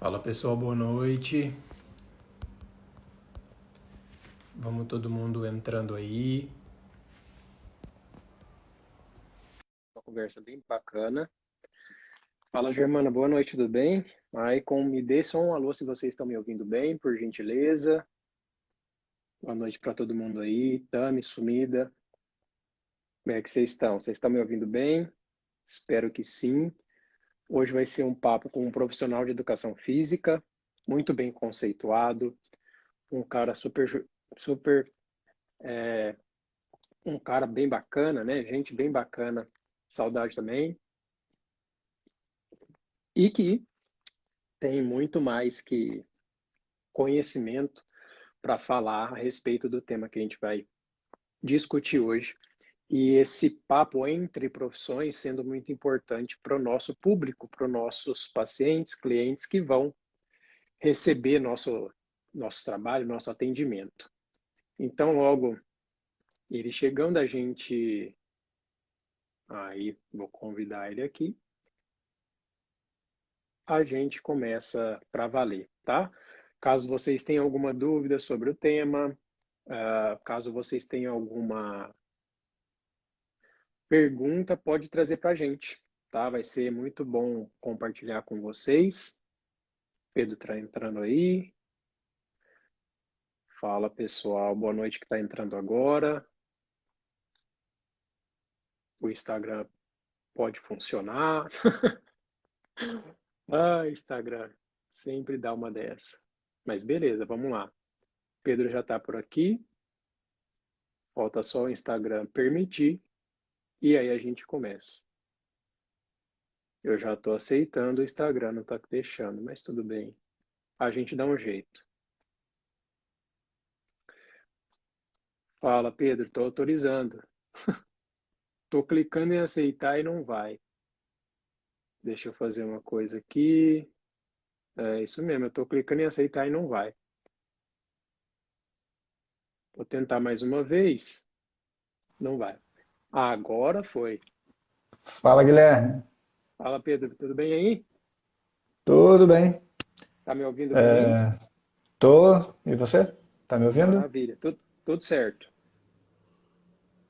Fala pessoal, boa noite. Vamos todo mundo entrando aí. Uma conversa bem bacana. Fala Germana, boa noite, tudo bem? Maicon, me dê só um alô se vocês estão me ouvindo bem, por gentileza. Boa noite para todo mundo aí. Tami, sumida. Como é que vocês estão? Vocês estão me ouvindo bem? Espero que sim. Hoje vai ser um papo com um profissional de educação física, muito bem conceituado, um cara super um cara bem bacana, né? Gente bem bacana, saudade também. E que tem muito mais que conhecimento para falar a respeito do tema que a gente vai discutir hoje. E esse papo entre profissões sendo muito importante para o nosso público, para os nossos pacientes, clientes que vão receber nosso trabalho, nosso atendimento. Então, logo ele chegando, a gente. Aí, vou convidar ele aqui. A gente começa para valer, tá? Caso vocês tenham alguma dúvida sobre o tema, caso vocês tenham alguma pergunta, pode trazer para a gente, tá? Vai ser muito bom compartilhar com vocês. Pedro está entrando aí. Fala, pessoal. Boa noite que está entrando agora. O Instagram pode funcionar. Instagram, sempre dá uma dessa. Mas beleza, vamos lá. Pedro já está por aqui. Falta só o Instagram permitir. E aí a gente começa. Eu já estou aceitando, o Instagram não está deixando, mas tudo bem. A gente dá um jeito. Fala, Pedro, estou autorizando. Estou clicando em aceitar e não vai. Deixa eu fazer uma coisa aqui. É isso mesmo, eu estou clicando em aceitar e não vai. Vou tentar mais uma vez. Não vai. Agora foi. Fala, Guilherme. Fala, Pedro, tudo bem aí? Tudo bem? Tá me ouvindo bem? Tô. E você? Tá me ouvindo? Maravilha. Tudo certo.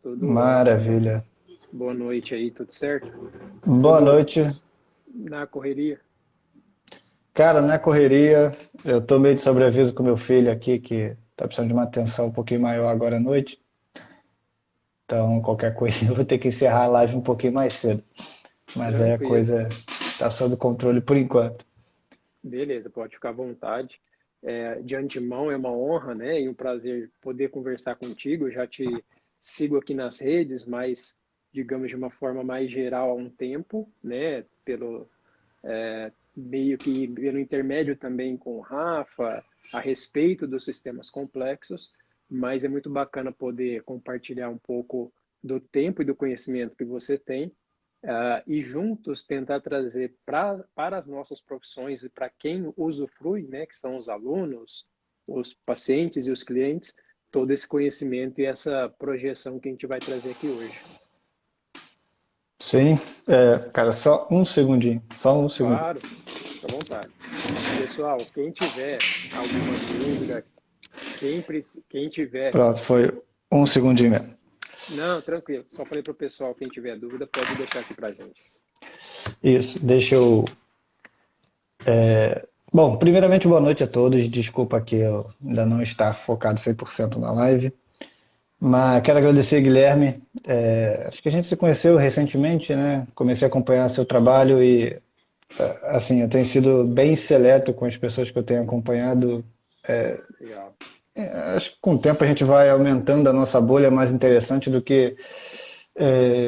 Tudo ótimo. Maravilha. Boa noite aí, tudo certo? Boa Tudo noite. na correria? Cara, na correria, eu tô meio de sobreaviso com meu filho aqui, que tá precisando de uma atenção um pouquinho maior agora à noite. Então, qualquer coisa, eu vou ter que encerrar a live um pouquinho mais cedo. Mas aí a Tranquilo. coisa tá sob controle por enquanto. Beleza, pode ficar à vontade. De antemão é uma honra, né, e um prazer poder conversar contigo. Eu já te sigo aqui nas redes, mas digamos de uma forma mais geral há um tempo, né, meio que pelo intermédio também com o Rafa a respeito dos sistemas complexos, mas é muito bacana poder compartilhar um pouco do tempo e do conhecimento que você tem e juntos tentar trazer para as nossas profissões e para quem usufrui, né, que são os alunos, os pacientes e os clientes, todo esse conhecimento e essa projeção que a gente vai trazer aqui hoje. Sim, cara, só um segundinho. Só um segundinho. Claro, fica à vontade. Pessoal, quem tiver alguma dúvida, quem tiver. Pronto, foi um segundinho mesmo. Não, tranquilo. Só falei para o pessoal, quem tiver dúvida, pode deixar aqui para a gente. Isso, deixa eu. Bom, primeiramente, boa noite a todos. Desculpa que eu ainda não estar focado 100% na live, mas quero agradecer, Guilherme. Acho que a gente se conheceu recentemente, né? Comecei a acompanhar seu trabalho e, assim, eu tenho sido bem seleto com as pessoas que eu tenho acompanhado. Legal. Acho que com o tempo a gente vai aumentando a nossa bolha mais interessante do que,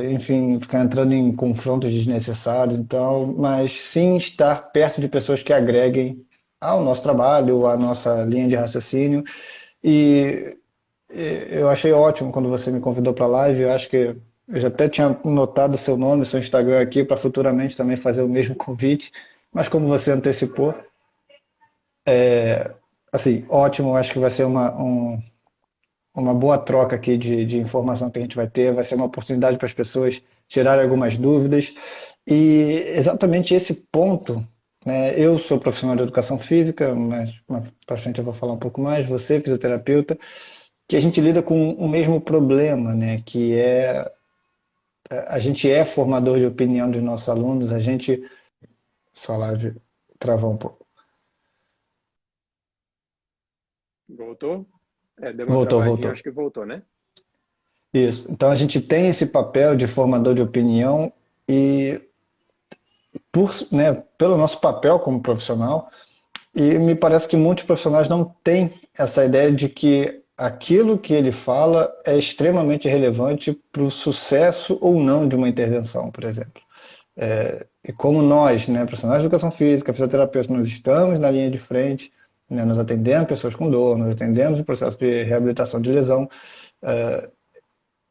enfim, ficar entrando em confrontos desnecessários e tal, mas sim estar perto de pessoas que agreguem ao nosso trabalho, à nossa linha de raciocínio. E eu achei ótimo quando você me convidou para a live. Eu acho que eu já até tinha notado seu nome, seu Instagram aqui, para futuramente também fazer o mesmo convite, mas como você antecipou, assim, ótimo. Acho que vai ser uma boa troca aqui de informação que a gente vai ter, vai ser uma oportunidade para as pessoas tirarem algumas dúvidas. E exatamente esse ponto né? Eu sou profissional de educação física, mas mais para frente eu vou falar um pouco mais. Você, fisioterapeuta, que a gente lida com o mesmo problema, né? Que é a gente é formador de opinião dos nossos alunos, a gente. Sua live travou um pouco. Voltou? É, deu uma Voltou, travadinha, voltou. acho que voltou, né? Isso. Então a gente tem esse papel de formador de opinião e pelo nosso papel como profissional, e me parece que muitos profissionais não têm essa ideia de que aquilo que ele fala é extremamente relevante para o sucesso ou não de uma intervenção, por exemplo. E como nós, né, profissionais de educação física, fisioterapeutas, nós estamos na linha de frente, né, nós atendemos pessoas com dor, nós atendemos o processo de reabilitação de lesão.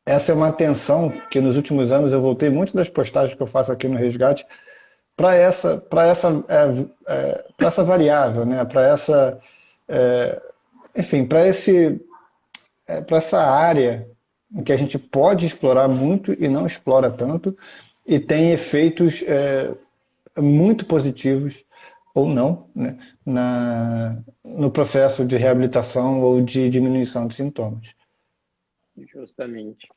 Essa é uma atenção que nos últimos anos eu voltei muito das postagens que eu faço aqui no Resgate para essa variável, né? Para essa, enfim, para essa área em que a gente pode explorar muito e não explora tanto e tem efeitos muito positivos ou não, né? No processo de reabilitação ou de diminuição de sintomas. Justamente.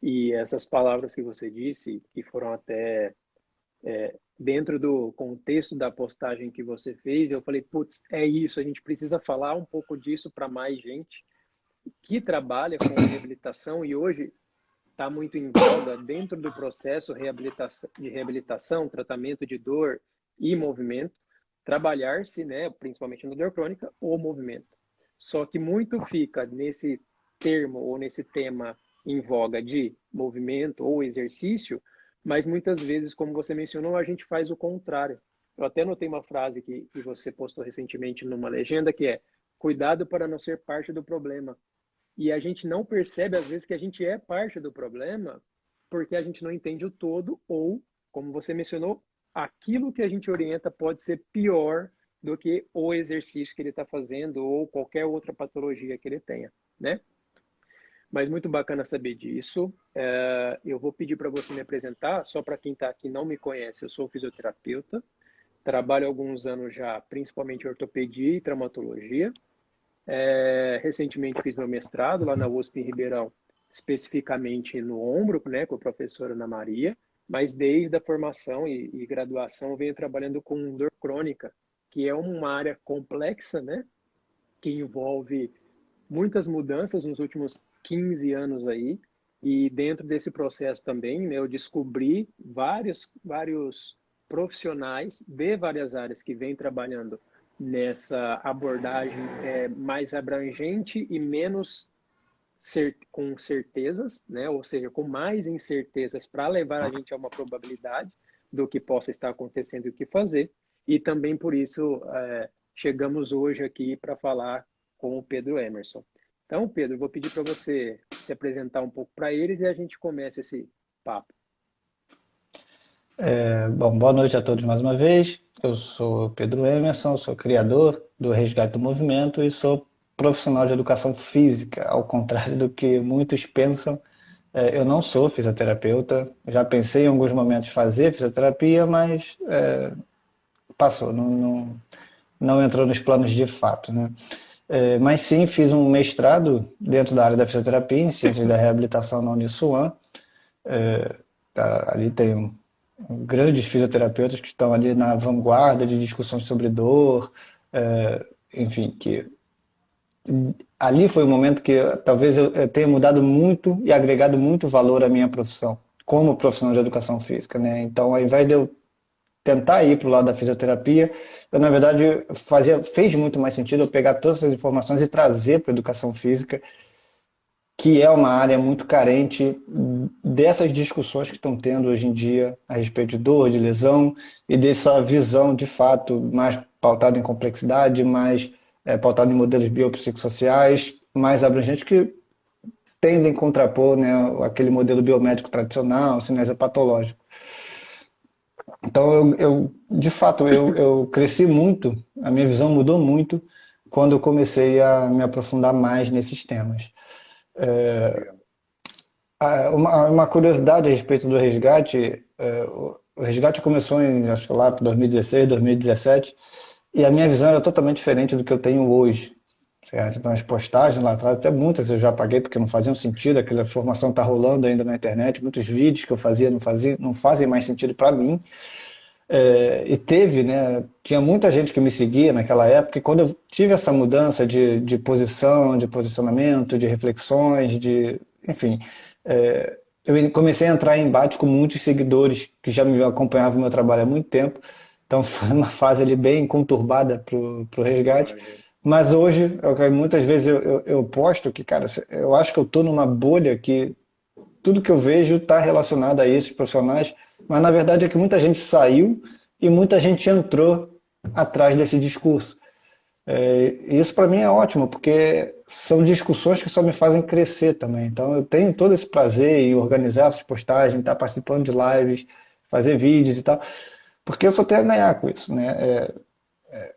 E essas palavras que você disse, que foram até dentro do contexto da postagem que você fez, eu falei, putz, é isso, a gente precisa falar um pouco disso para mais gente que trabalha com reabilitação e hoje está muito em voga dentro do processo de reabilitação, tratamento de dor e movimento, trabalhar-se, né, principalmente na dor crônica, o movimento. Só que muito fica nesse termo ou nesse tema em voga de movimento ou exercício, mas muitas vezes, como você mencionou, a gente faz o contrário. Eu até notei uma frase que você postou recentemente numa legenda que é: cuidado para não ser parte do problema. E a gente não percebe, às vezes, que a gente é parte do problema porque a gente não entende o todo ou, como você mencionou, aquilo que a gente orienta pode ser pior do que o exercício que ele está fazendo ou qualquer outra patologia que ele tenha, né? Mas muito bacana saber disso. Eu vou pedir para você me apresentar, só para quem está aqui e não me conhece, eu sou fisioterapeuta, trabalho há alguns anos já, principalmente ortopedia e traumatologia. Recentemente fiz meu mestrado lá na USP em Ribeirão, especificamente no ombro, né, com a professora Ana Maria, mas desde a formação e graduação eu venho trabalhando com dor crônica, que é uma área complexa, né, que envolve muitas mudanças nos últimos 15 anos aí, e dentro desse processo também, né, eu descobri vários profissionais de várias áreas que vêm trabalhando nessa abordagem mais abrangente e menos com certezas, né? Ou seja, com mais incertezas para levar a gente a uma probabilidade do que possa estar acontecendo e o que fazer. E também por isso chegamos hoje aqui para falar com o Pedro Emerson. Então, Pedro, vou pedir para você se apresentar um pouco para eles e a gente começa esse papo. Bom, boa noite a todos mais uma vez. Eu sou Pedro Emerson, sou criador do Resgate do Movimento e sou profissional de educação física. Ao contrário do que muitos pensam, eu não sou fisioterapeuta. Já pensei em alguns momentos fazer fisioterapia, mas passou, não entrou nos planos de fato, né? Mas sim, fiz um mestrado dentro da área da fisioterapia em ciências da reabilitação na Uniswan. Ali tem grandes fisioterapeutas que estão ali na vanguarda de discussões sobre dor, enfim, que ali foi o momento que talvez eu tenha mudado muito e agregado muito valor à minha profissão, como profissional de educação física, né? Então, ao invés de eu tentar ir para o lado da fisioterapia, eu, na verdade, fez muito mais sentido eu pegar todas essas informações e trazer para a educação física, que é uma área muito carente dessas discussões que estão tendo hoje em dia a respeito de dor, de lesão e dessa visão, de fato, mais pautada em complexidade, mais pautada em modelos biopsicossociais, mais abrangentes, que tendem a contrapor, né, aquele modelo biomédico tradicional, cinesiopatológico. Então, de fato, eu cresci muito, a minha visão mudou muito quando eu comecei a me aprofundar mais nesses temas. Uma curiosidade a respeito do resgate, O resgate começou em, acho que lá, 2016, 2017, e a minha visão era totalmente diferente do que eu tenho hoje. Certo? Então, as postagens lá atrás, até muitas eu já apaguei porque não faziam sentido, aquela informação está rolando ainda na internet, muitos vídeos que eu fazia não fazem mais sentido para mim. E teve, né? Tinha muita gente que me seguia naquela época, e quando eu tive essa mudança de posição, de posicionamento, de reflexões, enfim, eu comecei a entrar em embate com muitos seguidores que já me acompanhavam no meu trabalho há muito tempo. Então foi uma fase ali bem conturbada pro resgate. Imagino. Mas hoje, muitas vezes eu posto que, cara, eu acho que eu estou numa bolha que tudo que eu vejo está relacionado a esses profissionais, mas na verdade é que muita gente saiu e muita gente entrou atrás desse discurso. E isso para mim é ótimo, porque são discussões que só me fazem crescer também. Então eu tenho todo esse prazer em organizar essas postagens, estar participando de lives, fazer vídeos e tal, porque eu só tenho a ganhar com isso, né?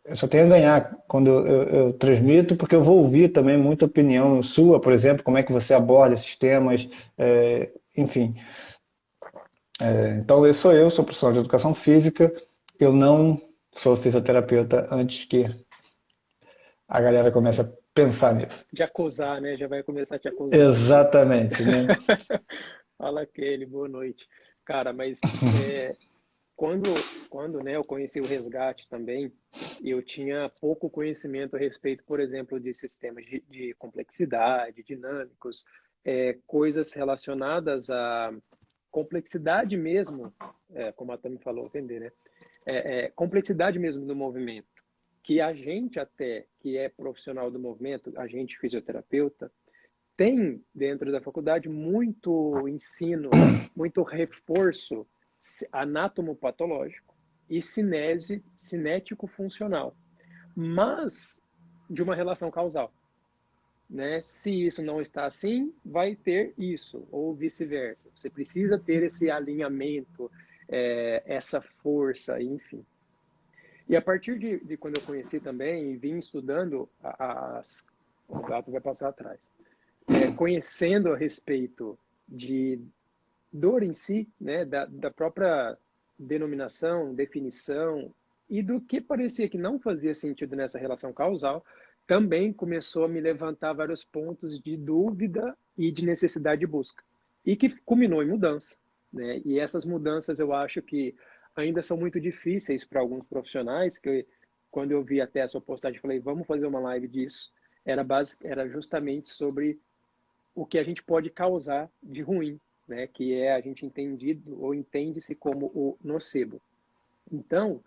Eu só tenho a ganhar quando eu transmito, porque eu vou ouvir também muita opinião sua, por exemplo, como é que você aborda esses temas, enfim. Então, sou professor de educação física, eu não sou fisioterapeuta antes que a galera comece a pensar nisso. De acusar, né? Já vai começar a te acusar. Exatamente, né? Fala, Kelly, boa noite. Cara, mas quando né, eu conheci o resgate também, eu tinha pouco conhecimento a respeito, por exemplo, de sistemas de complexidade, dinâmicos, coisas relacionadas à complexidade mesmo, como a Tami falou, entender, né? Complexidade mesmo do movimento, que a gente até, que é profissional do movimento, a gente fisioterapeuta, tem dentro da faculdade muito ensino, muito reforço anatomopatológico e cinético funcional, mas de uma relação causal. Né? Se isso não está assim, vai ter isso, ou vice-versa. Você precisa ter esse alinhamento, essa força, enfim. E a partir de quando eu conheci também e vim estudando, o gato vai passar atrás, conhecendo a respeito de dor em si, né, da própria denominação, definição, e do que parecia que não fazia sentido nessa relação causal, também começou a me levantar vários pontos de dúvida e de necessidade de busca, e que culminou em mudança. Né? E essas mudanças eu acho que ainda são muito difíceis para alguns profissionais, que quando eu vi até a sua postagem, falei, vamos fazer uma live disso, era justamente sobre o que a gente pode causar de ruim, né? Que é a gente entendido ou entende-se como o nocebo. Então,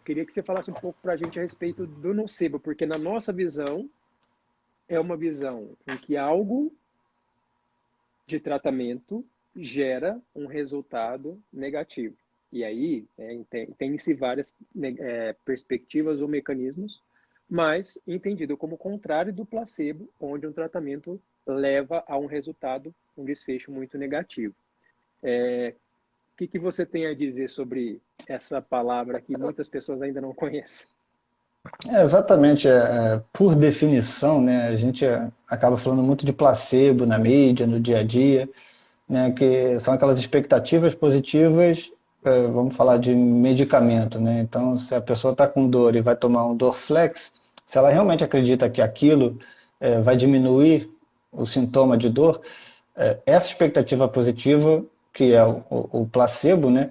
queria que você falasse um pouco para a gente a respeito do nocebo, porque na nossa visão é uma visão em que algo de tratamento gera um resultado negativo. E aí tem-se várias perspectivas ou mecanismos, mas entendido como contrário do placebo, onde um tratamento leva a um resultado, um desfecho muito negativo. O que você tem a dizer sobre essa palavra que muitas pessoas ainda não conhecem? Exatamente, por definição, né, a gente acaba falando muito de placebo na mídia, no dia a dia, né, que são aquelas expectativas positivas, vamos falar de medicamento, né? Então, se a pessoa está com dor e vai tomar um Dorflex, se ela realmente acredita que aquilo vai diminuir o sintoma de dor, essa expectativa positiva, que é o placebo, né,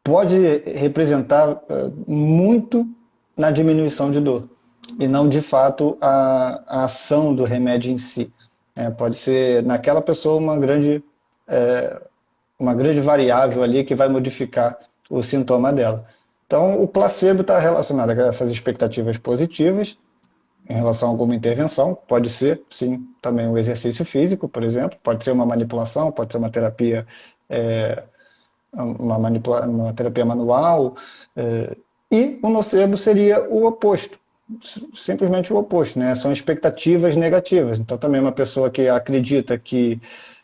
pode representar muito na diminuição de dor e não de fato a ação do remédio em si. Pode ser naquela pessoa uma grande variável ali que vai modificar o sintoma dela. Então, o placebo está relacionado a essas expectativas positivas em relação a alguma intervenção. Pode ser, sim, também um exercício físico, por exemplo. Pode ser uma manipulação, pode ser uma terapia, uma terapia manual. E o nocebo seria o oposto, simplesmente o oposto, né? São expectativas negativas. Então, também uma pessoa que acredita que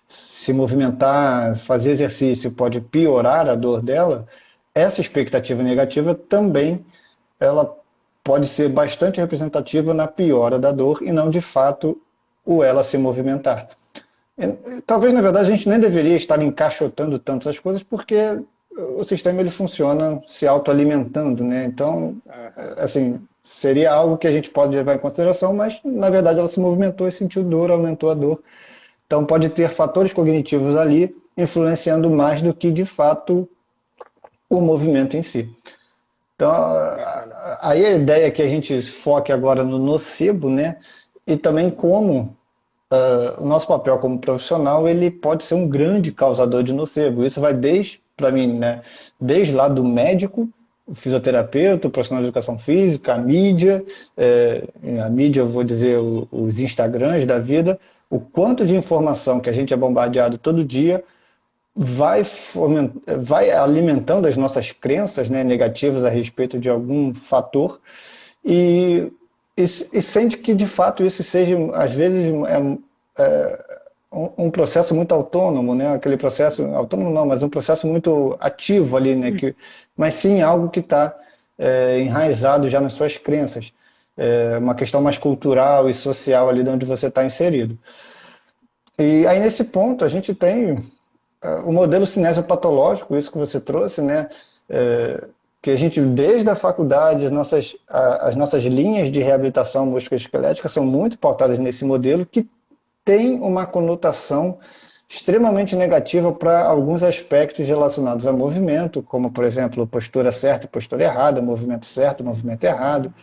se movimentar, fazer exercício pode piorar a dor dela, essa expectativa negativa também ela pode ser bastante representativa na piora da dor e não de fato o ela se movimentar. Talvez, na verdade, a gente nem deveria estar encaixotando tanto as coisas, porque o sistema ele funciona se autoalimentando, né? Então, Aham. assim, seria algo que a gente pode levar em consideração, mas na verdade ela se movimentou e sentiu dor, aumentou a dor. Então pode ter fatores cognitivos ali influenciando mais do que de fato o movimento em si. Então, Bacana. aí a ideia é que a gente foque agora no nocebo, né? E também como o nosso papel como profissional ele pode ser um grande causador de nocebo. Isso vai desde, para mim, né? Desde lá do médico, o fisioterapeuta, o profissional de educação física, a mídia, eu vou dizer, os Instagrams da vida, o quanto de informação que a gente é bombardeado todo dia vai alimentando as nossas crenças, né, negativas a respeito de algum fator e, e sente que de fato isso seja, às vezes, um processo muito autônomo, né? Aquele processo autônomo não, mas um processo muito ativo ali, né? Mas sim algo que está enraizado já nas suas crenças, uma questão mais cultural e social ali de onde você está inserido. E aí nesse ponto a gente tem o modelo cinesiopatológico, isso que você trouxe, né? Que a gente, desde a faculdade, as nossas linhas de reabilitação musculoesquelética são muito pautadas nesse modelo, que tem uma conotação extremamente negativa para alguns aspectos relacionados a movimento, como, por exemplo, postura certa e postura errada, movimento certo, movimento errado,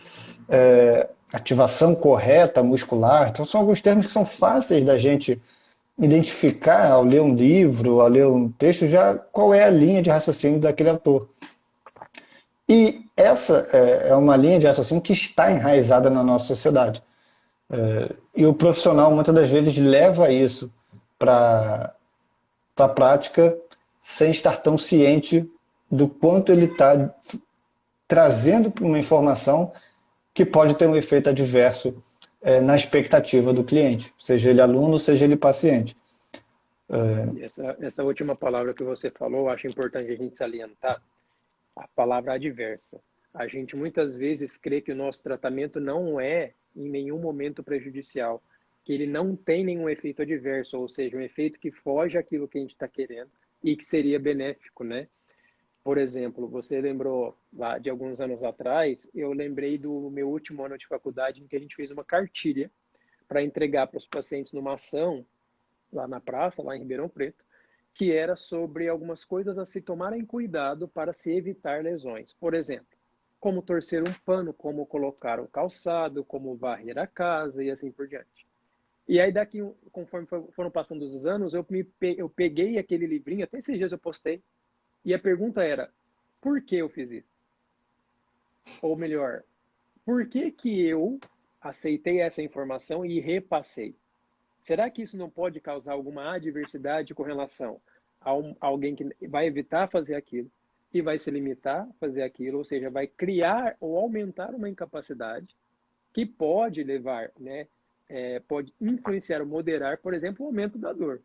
ativação correta muscular. Então, são alguns termos que são fáceis da gente identificar ao ler um livro, ao ler um texto, já qual é a linha de raciocínio daquele autor. E essa é uma linha de raciocínio que está enraizada na nossa sociedade. E o profissional muitas das vezes leva isso para a prática sem estar tão ciente do quanto ele está trazendo uma informação que pode ter um efeito adverso na expectativa do cliente, seja ele aluno, seja ele paciente. E essa última palavra que você falou, eu acho importante a gente salientar, a palavra adversa. A gente muitas vezes crê que o nosso tratamento não é em nenhum momento prejudicial, que ele não tem nenhum efeito adverso, ou seja, um efeito que foge àquilo que a gente está querendo e que seria benéfico, né? Por exemplo, você lembrou lá de alguns anos atrás, eu lembrei do meu último ano de faculdade em que a gente fez uma cartilha para entregar para os pacientes numa ação lá na praça, lá em Ribeirão Preto, que era sobre algumas coisas a se tomarem cuidado para se evitar lesões. Por exemplo, como torcer um pano, como colocar o calçado, como varrer a casa e assim por diante. E aí daqui, conforme foram passando os anos, eu peguei aquele livrinho, até esses dias eu postei, e a pergunta era, por que eu fiz isso? Ou melhor, por que que eu aceitei essa informação e repassei? Será que isso não pode causar alguma adversidade com relação a alguém que vai evitar fazer aquilo e vai se limitar a fazer aquilo, ou seja, vai criar ou aumentar uma incapacidade que pode levar, né, pode influenciar ou moderar, por exemplo, o aumento da dor,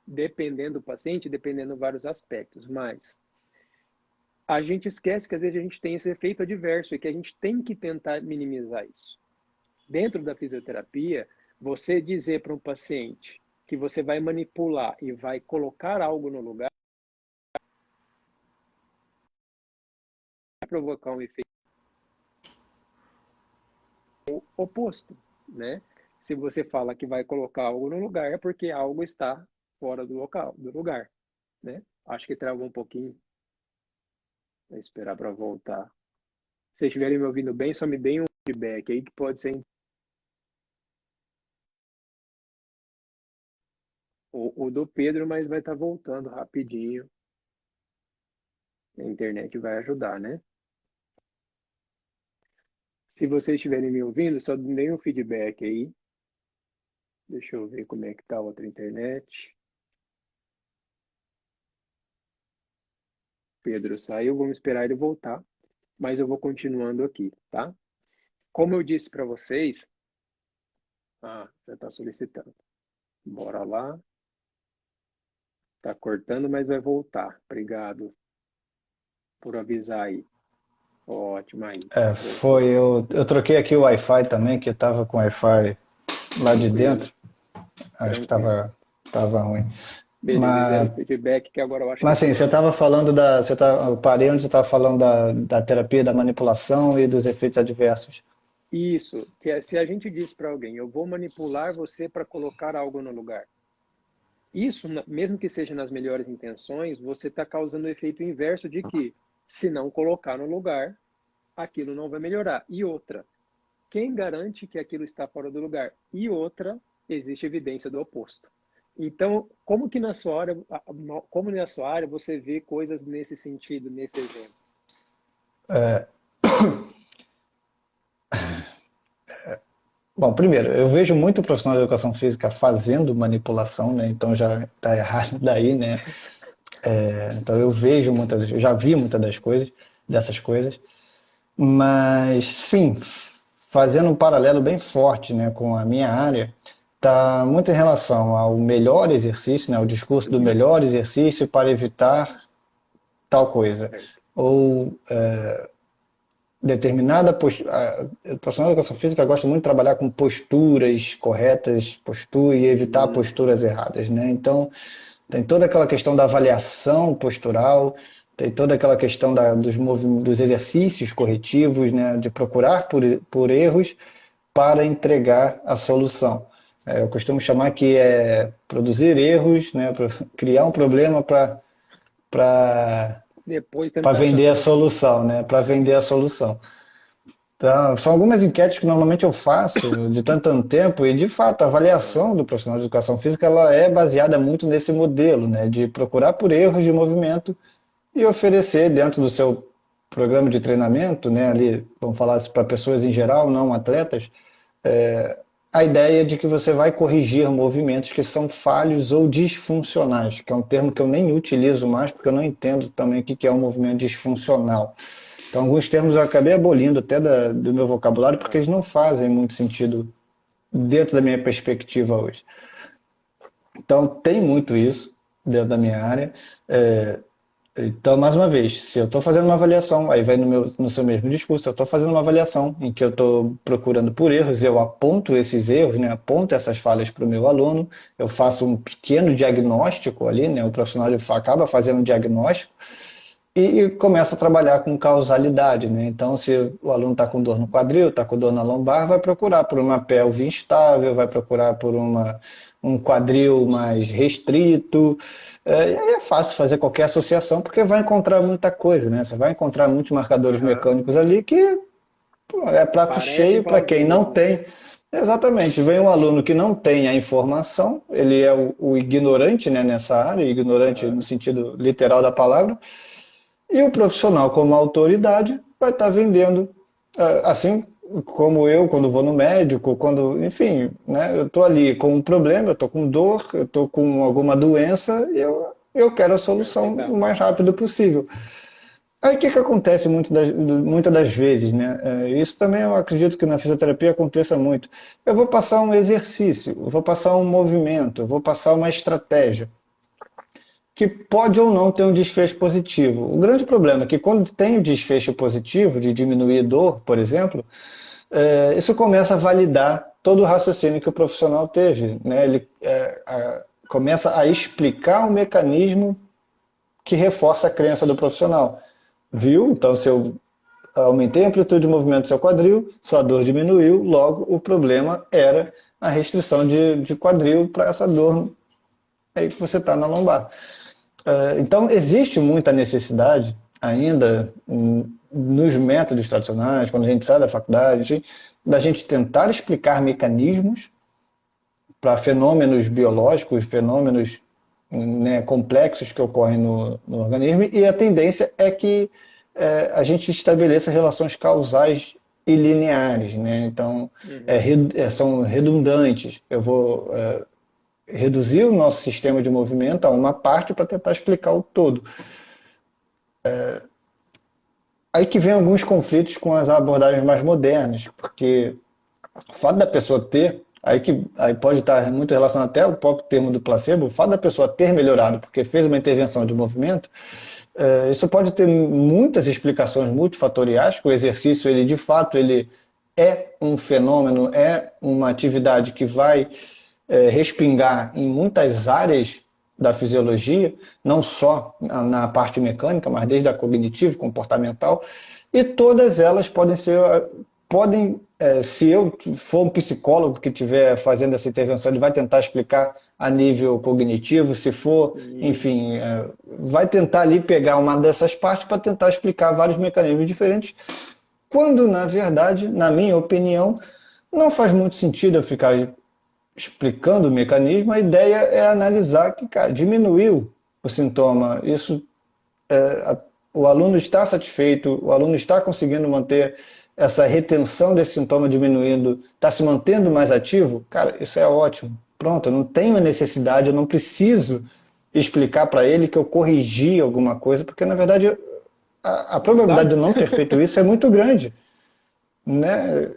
dependendo do paciente, dependendo de vários aspectos. Mas a gente esquece que às vezes a gente tem esse efeito adverso e que a gente tem que tentar minimizar isso. Dentro da fisioterapia, você dizer para um paciente que você vai manipular e vai colocar algo no lugar, vai provocar um efeito oposto, né? Se você fala que vai colocar algo no lugar, é porque algo está fora do local, do lugar, né? Acho que travou um pouquinho. Vou esperar para voltar. Se vocês estiverem me ouvindo bem, só me deem um feedback aí que pode ser o do Pedro, mas vai estar voltando rapidinho. A internet vai ajudar, né? Se vocês estiverem me ouvindo, só deem um feedback aí. Deixa eu ver como é que tá a outra internet. Pedro saiu, vamos esperar ele voltar, mas eu vou continuando aqui, tá? Como eu disse para vocês, já está solicitando. Bora lá. Tá cortando, mas vai voltar. Obrigado por avisar aí. Ótimo aí. Voltou. Eu troquei aqui o Wi-Fi também, que estava com o Wi-Fi lá de Tranquilo, dentro. Acho que tranquilo. estava ruim. Beleza, eles deram feedback que agora eu acho que Mas assim, você foi. estava falando eu parei onde você estava falando da terapia, da manipulação e dos efeitos adversos. Isso, que é, se a gente diz para alguém, eu vou manipular você para colocar algo no lugar. Isso, mesmo que seja nas melhores intenções, você está causando o efeito inverso de que, se não colocar no lugar, aquilo não vai melhorar. E outra, quem garante que aquilo está fora do lugar? E outra, existe evidência do oposto. Então, como na sua área você vê coisas nesse sentido, nesse exemplo? Bom, primeiro, eu vejo muito profissional de educação física fazendo manipulação, né? Então já está errado daí, né? Então eu já vi muitas dessas coisas, mas sim, fazendo um paralelo bem forte, né, com a minha área, está muito em relação ao melhor exercício, né, o discurso do melhor exercício para evitar tal coisa, Certo. ou determinada postura. O profissional de educação física gosta muito de trabalhar com posturas corretas, postura e evitar posturas erradas, né? Então, tem toda aquela questão da avaliação postural, tem toda aquela questão dos exercícios corretivos, né? De procurar por erros para entregar a solução. Eu costumo chamar que é produzir erros, né? Criar um problema para Depois para tentar achar a vender a solução. solução, né? Para vender a solução. Então, são algumas enquetes que normalmente eu faço de tanto em tanto tempo e, de fato, a Aham. avaliação do profissional de educação física ela é baseada muito nesse modelo, né? De procurar por erros de movimento e oferecer dentro do seu programa de treinamento, né? Ali, vamos falar para pessoas em geral, não atletas, a ideia de que você vai corrigir movimentos que são falhos ou disfuncionais, que é um termo que eu nem utilizo mais porque eu não entendo também o que é um movimento disfuncional. Então, alguns termos eu acabei abolindo até do meu vocabulário porque Aham. eles não fazem muito sentido dentro da minha perspectiva hoje. Então, tem muito isso dentro da minha área. Então, mais uma vez, se eu estou fazendo uma avaliação, aí vai no seu mesmo discurso, eu estou fazendo uma avaliação em que eu estou procurando por erros, eu aponto esses erros, né, aponto essas falhas para o meu aluno, eu faço um pequeno diagnóstico ali, né, o profissional acaba fazendo um diagnóstico, e começa a trabalhar com causalidade, né? Então, se o aluno está com dor no quadril, está com dor na lombar, vai procurar por uma pelve instável, vai procurar por um quadril mais restrito. E aí é fácil fazer qualquer associação, porque vai encontrar muita coisa, né? Você vai encontrar muitos marcadores Aham. mecânicos ali que pô, é prato Parecem cheio para quem não plausíveis, né? tem. Exatamente, vem um aluno que não tem a informação, ele é o ignorante, né, nessa área, ignorante no Aham. sentido literal da palavra, e o profissional, como autoridade, vai estar vendendo, assim como eu, quando vou no médico, quando, enfim, né, eu estou ali com um problema, eu estou com dor, eu estou com alguma doença, e eu quero a solução o Perfeitão. mais rápido possível. Aí o que acontece muitas das vezes, né? Isso também eu acredito que na fisioterapia aconteça muito. Eu vou passar um exercício, eu vou passar um movimento, eu vou passar uma estratégia que pode ou não ter um desfecho positivo. O grande problema é que quando tem o desfecho positivo, de diminuir dor, por exemplo, isso começa a validar todo o raciocínio que o profissional teve. Né? Ele começa a explicar o mecanismo que reforça a crença do profissional. Viu? Então, se eu aumentei a amplitude de movimento do seu quadril, sua dor diminuiu, logo o problema era a restrição de quadril para essa dor aí que você está na lombar. Então, existe muita necessidade ainda nos métodos tradicionais, quando a gente sai da faculdade, da gente tentar explicar mecanismos para fenômenos biológicos, fenômenos, né, complexos que ocorrem no organismo, e a tendência é que a gente estabeleça relações causais e lineares, né? Então, Uhum. são redundantes. Eu vou reduzir o nosso sistema de movimento a uma parte para tentar explicar o todo. Aí que vem alguns conflitos com as abordagens mais modernas, porque o fato da pessoa ter, aí pode estar muito relacionado até ao próprio termo do placebo, o fato da pessoa ter melhorado porque fez uma intervenção de movimento, isso pode ter muitas explicações multifatoriais, que o exercício, ele de fato, ele é um fenômeno, é uma atividade que vai respingar em muitas áreas da fisiologia, não só na parte mecânica, mas desde a cognitiva, comportamental, e todas elas se eu for um psicólogo que estiver fazendo essa intervenção, ele vai tentar explicar a nível cognitivo, se for, Sim, enfim, vai tentar ali pegar uma dessas partes para tentar explicar vários mecanismos diferentes, quando, na verdade, na minha opinião, não faz muito sentido eu ficar explicando o mecanismo, a ideia é analisar que, cara, diminuiu o sintoma, o aluno está satisfeito, o aluno está conseguindo manter essa retenção desse sintoma diminuindo, está se mantendo mais ativo, cara, isso é ótimo. Pronto, eu não tenho a necessidade, eu não preciso explicar para ele que eu corrigi alguma coisa, porque na verdade a probabilidade de exato. eu não ter feito isso é muito grande, né?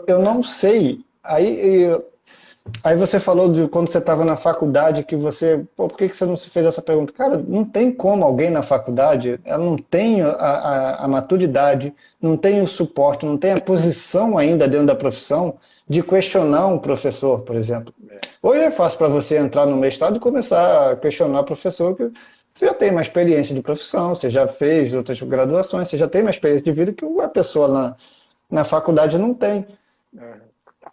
Eu É, não sei. Aí você falou de quando você estava na faculdade que você, pô, por que você não se fez essa pergunta? Cara, não tem como alguém na faculdade, ela não tem a maturidade, não tem o suporte, não tem a posição ainda dentro da profissão de questionar um professor, por exemplo. é, Hoje é fácil para você entrar no mestrado e começar a questionar o professor, que você já tem uma experiência de profissão, você já fez outras graduações, você já tem uma experiência de vida que a pessoa na faculdade não tem. é,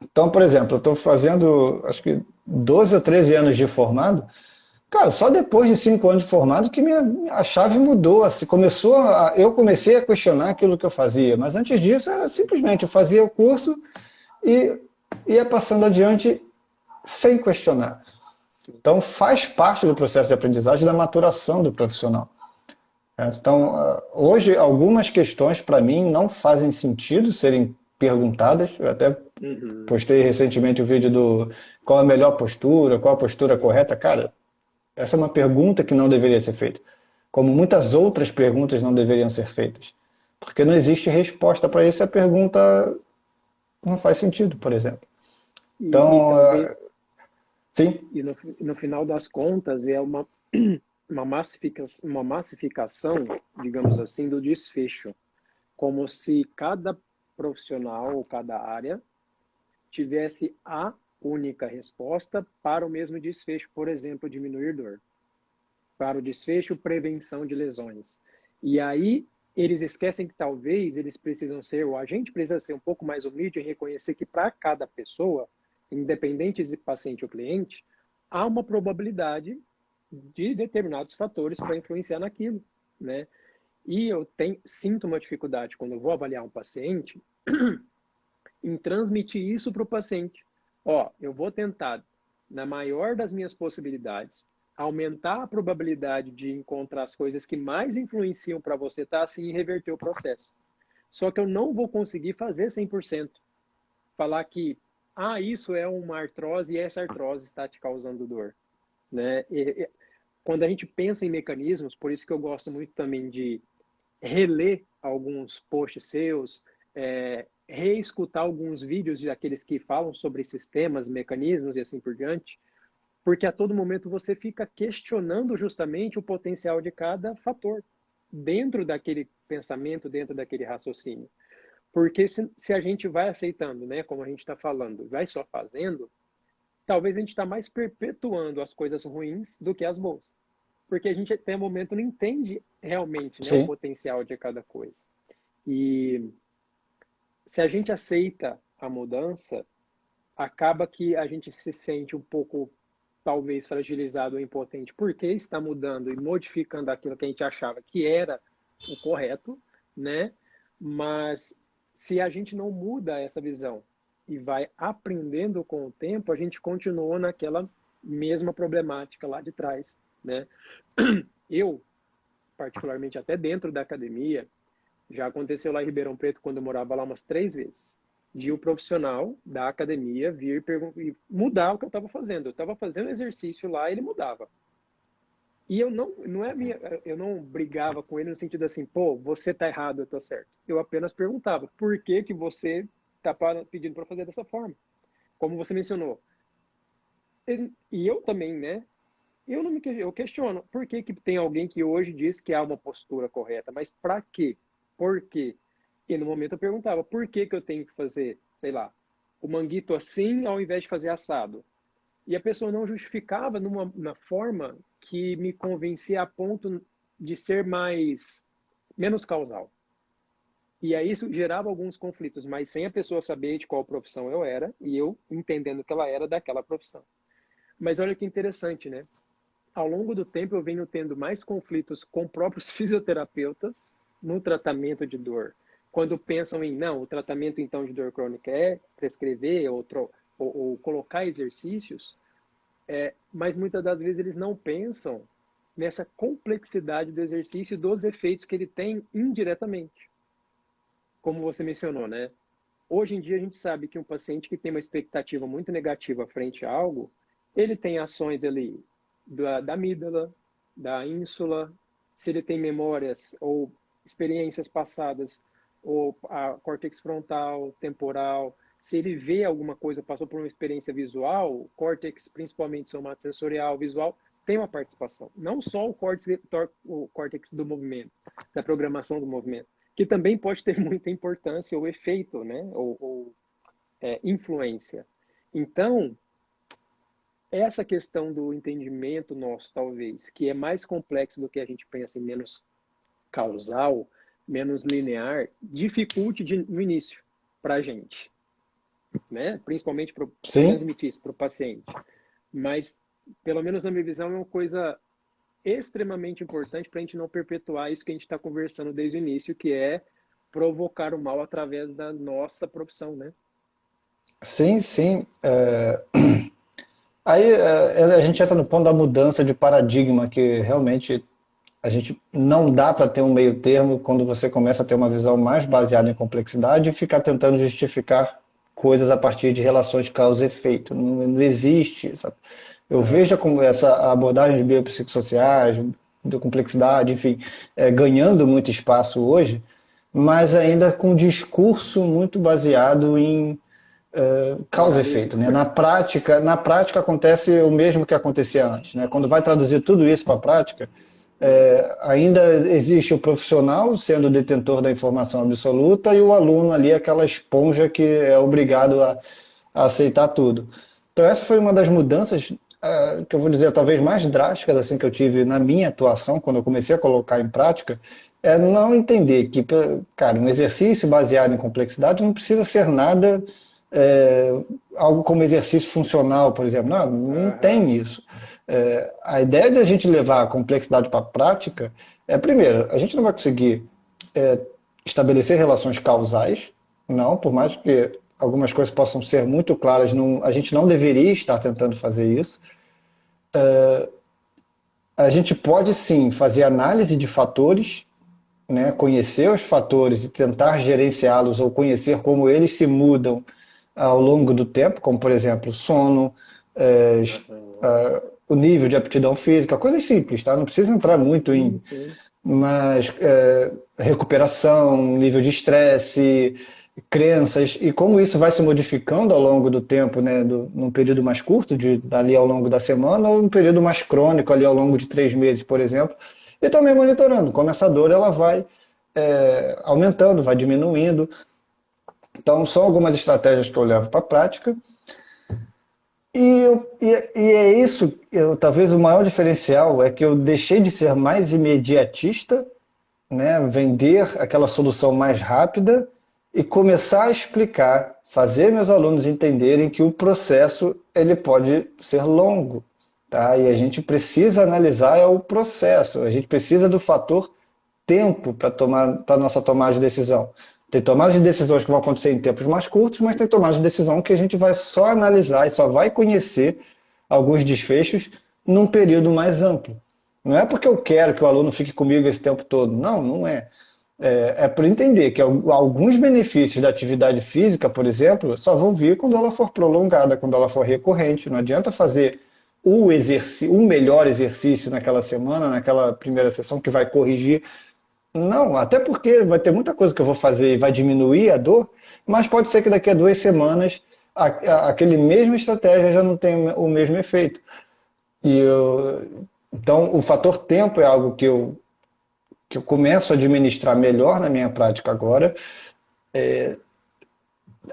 Então, por exemplo, eu estou fazendo, acho que 12 ou 13 anos de formado. Cara, só depois de 5 anos de formado que a chave mudou. Assim, eu comecei a questionar aquilo que eu fazia, mas antes disso era simplesmente eu fazia o curso e ia passando adiante sem questionar. sim. Então, faz parte do processo de aprendizagem da maturação do profissional. Então, hoje, algumas questões para mim não fazem sentido serem perguntadas. Eu até Uhum, postei recentemente o vídeo do qual a melhor postura, qual a postura sim. correta. Cara, essa é uma pergunta que não deveria ser feita. Como muitas outras perguntas não deveriam ser feitas. Porque não existe resposta para isso, a pergunta não faz sentido, por exemplo. E Então, talvez, sim, no final das contas, é uma massificação, digamos assim, do desfecho. Como se cada profissional ou cada área tivesse a única resposta para o mesmo desfecho, por exemplo, diminuir dor. Para o desfecho, prevenção de lesões. E aí eles esquecem que talvez eles precisam ser, ou a gente precisa ser um pouco mais humilde em reconhecer que para cada pessoa, independente de paciente ou cliente, há uma probabilidade de determinados fatores para influenciar naquilo, né? E sinto uma dificuldade quando eu vou avaliar um paciente em transmitir isso para o paciente. Ó, eu vou tentar, na maior das minhas possibilidades, aumentar a probabilidade de encontrar as coisas que mais influenciam para você estar assim e reverter o processo. Só que eu não vou conseguir fazer 100%. Falar que, isso é uma artrose e essa artrose está te causando dor. Né? Quando a gente pensa em mecanismos, por isso que eu gosto muito também de reler alguns posts seus, reescutar alguns vídeos daqueles que falam sobre sistemas, mecanismos e assim por diante, porque a todo momento você fica questionando justamente o potencial de cada fator dentro daquele pensamento, dentro daquele raciocínio. Porque se a gente vai aceitando, né, como a gente está falando, vai só fazendo, talvez a gente está mais perpetuando as coisas ruins do que as boas. Porque a gente até o momento não entende realmente, né, o sim, potencial de cada coisa. E se a gente aceita a mudança, acaba que a gente se sente um pouco, talvez, fragilizado ou impotente, porque está mudando e modificando aquilo que a gente achava que era o correto, né? Mas se a gente não muda essa visão e vai aprendendo com o tempo, a gente continua naquela mesma problemática lá de trás, né? Eu, particularmente até dentro da academia, já aconteceu lá em Ribeirão Preto, quando eu morava lá umas 3 vezes. De o profissional da academia vir e mudar o que eu estava fazendo. Eu estava fazendo exercício lá e ele mudava. E eu não brigava com ele no sentido assim, pô, você tá errado, eu tô certo. Eu apenas perguntava, por que que você tá pedindo para fazer dessa forma? Como você mencionou. E eu também, né? Eu questiono, por que que tem alguém que hoje diz que há uma postura correta, mas para quê? Por quê? E no momento eu perguntava, por que que eu tenho que fazer, sei lá, o manguito assim ao invés de fazer assado? E a pessoa não justificava na forma que me convencia a ponto de ser menos causal. E aí isso gerava alguns conflitos, mas sem a pessoa saber de qual profissão eu era e eu entendendo que ela era daquela profissão. Mas olha que interessante, né? Ao longo do tempo eu venho tendo mais conflitos com próprios fisioterapeutas no tratamento de dor. Quando pensam em, não, o tratamento então de dor crônica é prescrever ou colocar exercícios, mas muitas das vezes eles não pensam nessa complexidade do exercício e dos efeitos que ele tem indiretamente. Como você mencionou, né? Hoje em dia a gente sabe que um paciente que tem uma expectativa muito negativa frente a algo, ele tem ações ali da amígdala, da ínsula, se ele tem memórias ou experiências passadas, ou a córtex frontal, temporal, se ele vê alguma coisa, passou por uma experiência visual, o córtex, principalmente somatosensorial, visual, tem uma participação. Não só o córtex do movimento, da programação do movimento, que também pode ter muita importância ou efeito, né? ou influência. Então, essa questão do entendimento nosso, talvez, que é mais complexo do que a gente pensa, em menos causal, menos linear, dificulte no início para a gente, né? Principalmente para Sim, transmitir isso para o paciente. Mas, pelo menos na minha visão, é uma coisa extremamente importante para a gente não perpetuar isso que a gente está conversando desde o início, que é provocar o mal através da nossa profissão, né? sim, sim. Aí a gente entra no ponto da mudança de paradigma, que realmente a gente não dá para ter um meio termo quando você começa a ter uma visão mais baseada em complexidade e ficar tentando justificar coisas a partir de relações causa e efeito. Não, não existe, sabe? Eu vejo como essa abordagem de biopsicossociais, de complexidade, enfim, ganhando muito espaço hoje, mas ainda com um discurso muito baseado em causa e Análise. efeito, né? Na prática acontece o mesmo que acontecia antes, né? Quando vai traduzir tudo isso para a prática, ainda existe o profissional sendo o detentor da informação absoluta e o aluno ali aquela esponja que é obrigado a aceitar tudo. Então essa foi uma das mudanças que eu vou dizer talvez mais drásticas assim que eu tive na minha atuação quando eu comecei a colocar em prática, é não entender que, cara, um exercício baseado em complexidade não precisa ser nada é, algo como exercício funcional, por exemplo. Não, não Aham. tem isso. A ideia de a gente levar a complexidade para a prática é, primeiro, a gente não vai conseguir é, estabelecer relações causais, não, por mais que algumas coisas possam ser muito claras, não, a gente não deveria estar tentando fazer isso. A gente pode sim fazer análise de fatores, né, conhecer os fatores e tentar gerenciá-los ou conhecer como eles se mudam ao longo do tempo, como por exemplo sono, é, Aham. o nível de aptidão física, coisas simples, tá? Não precisa entrar muito em, Sim, sim. mas recuperação, nível de estresse, crenças e como isso vai se modificando ao longo do tempo, né, num período mais curto, ali ao longo da semana, ou num período mais crônico, ali ao longo de 3 meses, por exemplo, e também monitorando como essa dor ela vai aumentando, vai diminuindo. Então, são algumas estratégias que eu levo para a prática. E é isso, talvez o maior diferencial é que eu deixei de ser mais imediatista, né, vender aquela solução mais rápida e começar a explicar, fazer meus alunos entenderem que o processo ele pode ser longo, tá? E a gente precisa analisar o processo, a gente precisa do fator tempo para nossa tomada de decisão. Tem tomadas de decisões que vão acontecer em tempos mais curtos, mas tem tomadas de decisão que a gente vai só analisar e só vai conhecer alguns desfechos num período mais amplo. Não é porque eu quero que o aluno fique comigo esse tempo todo. Não, não é. É por entender que alguns benefícios da atividade física, por exemplo, só vão vir quando ela for prolongada, quando ela for recorrente. Não adianta fazer o melhor exercício naquela semana, naquela primeira sessão, que vai corrigir. Não, até porque vai ter muita coisa que eu vou fazer e vai diminuir a dor, mas pode ser que daqui a 2 semanas aquele mesma estratégia já não tenha o mesmo efeito. Então, o fator tempo é algo que eu começo a administrar melhor na minha prática agora.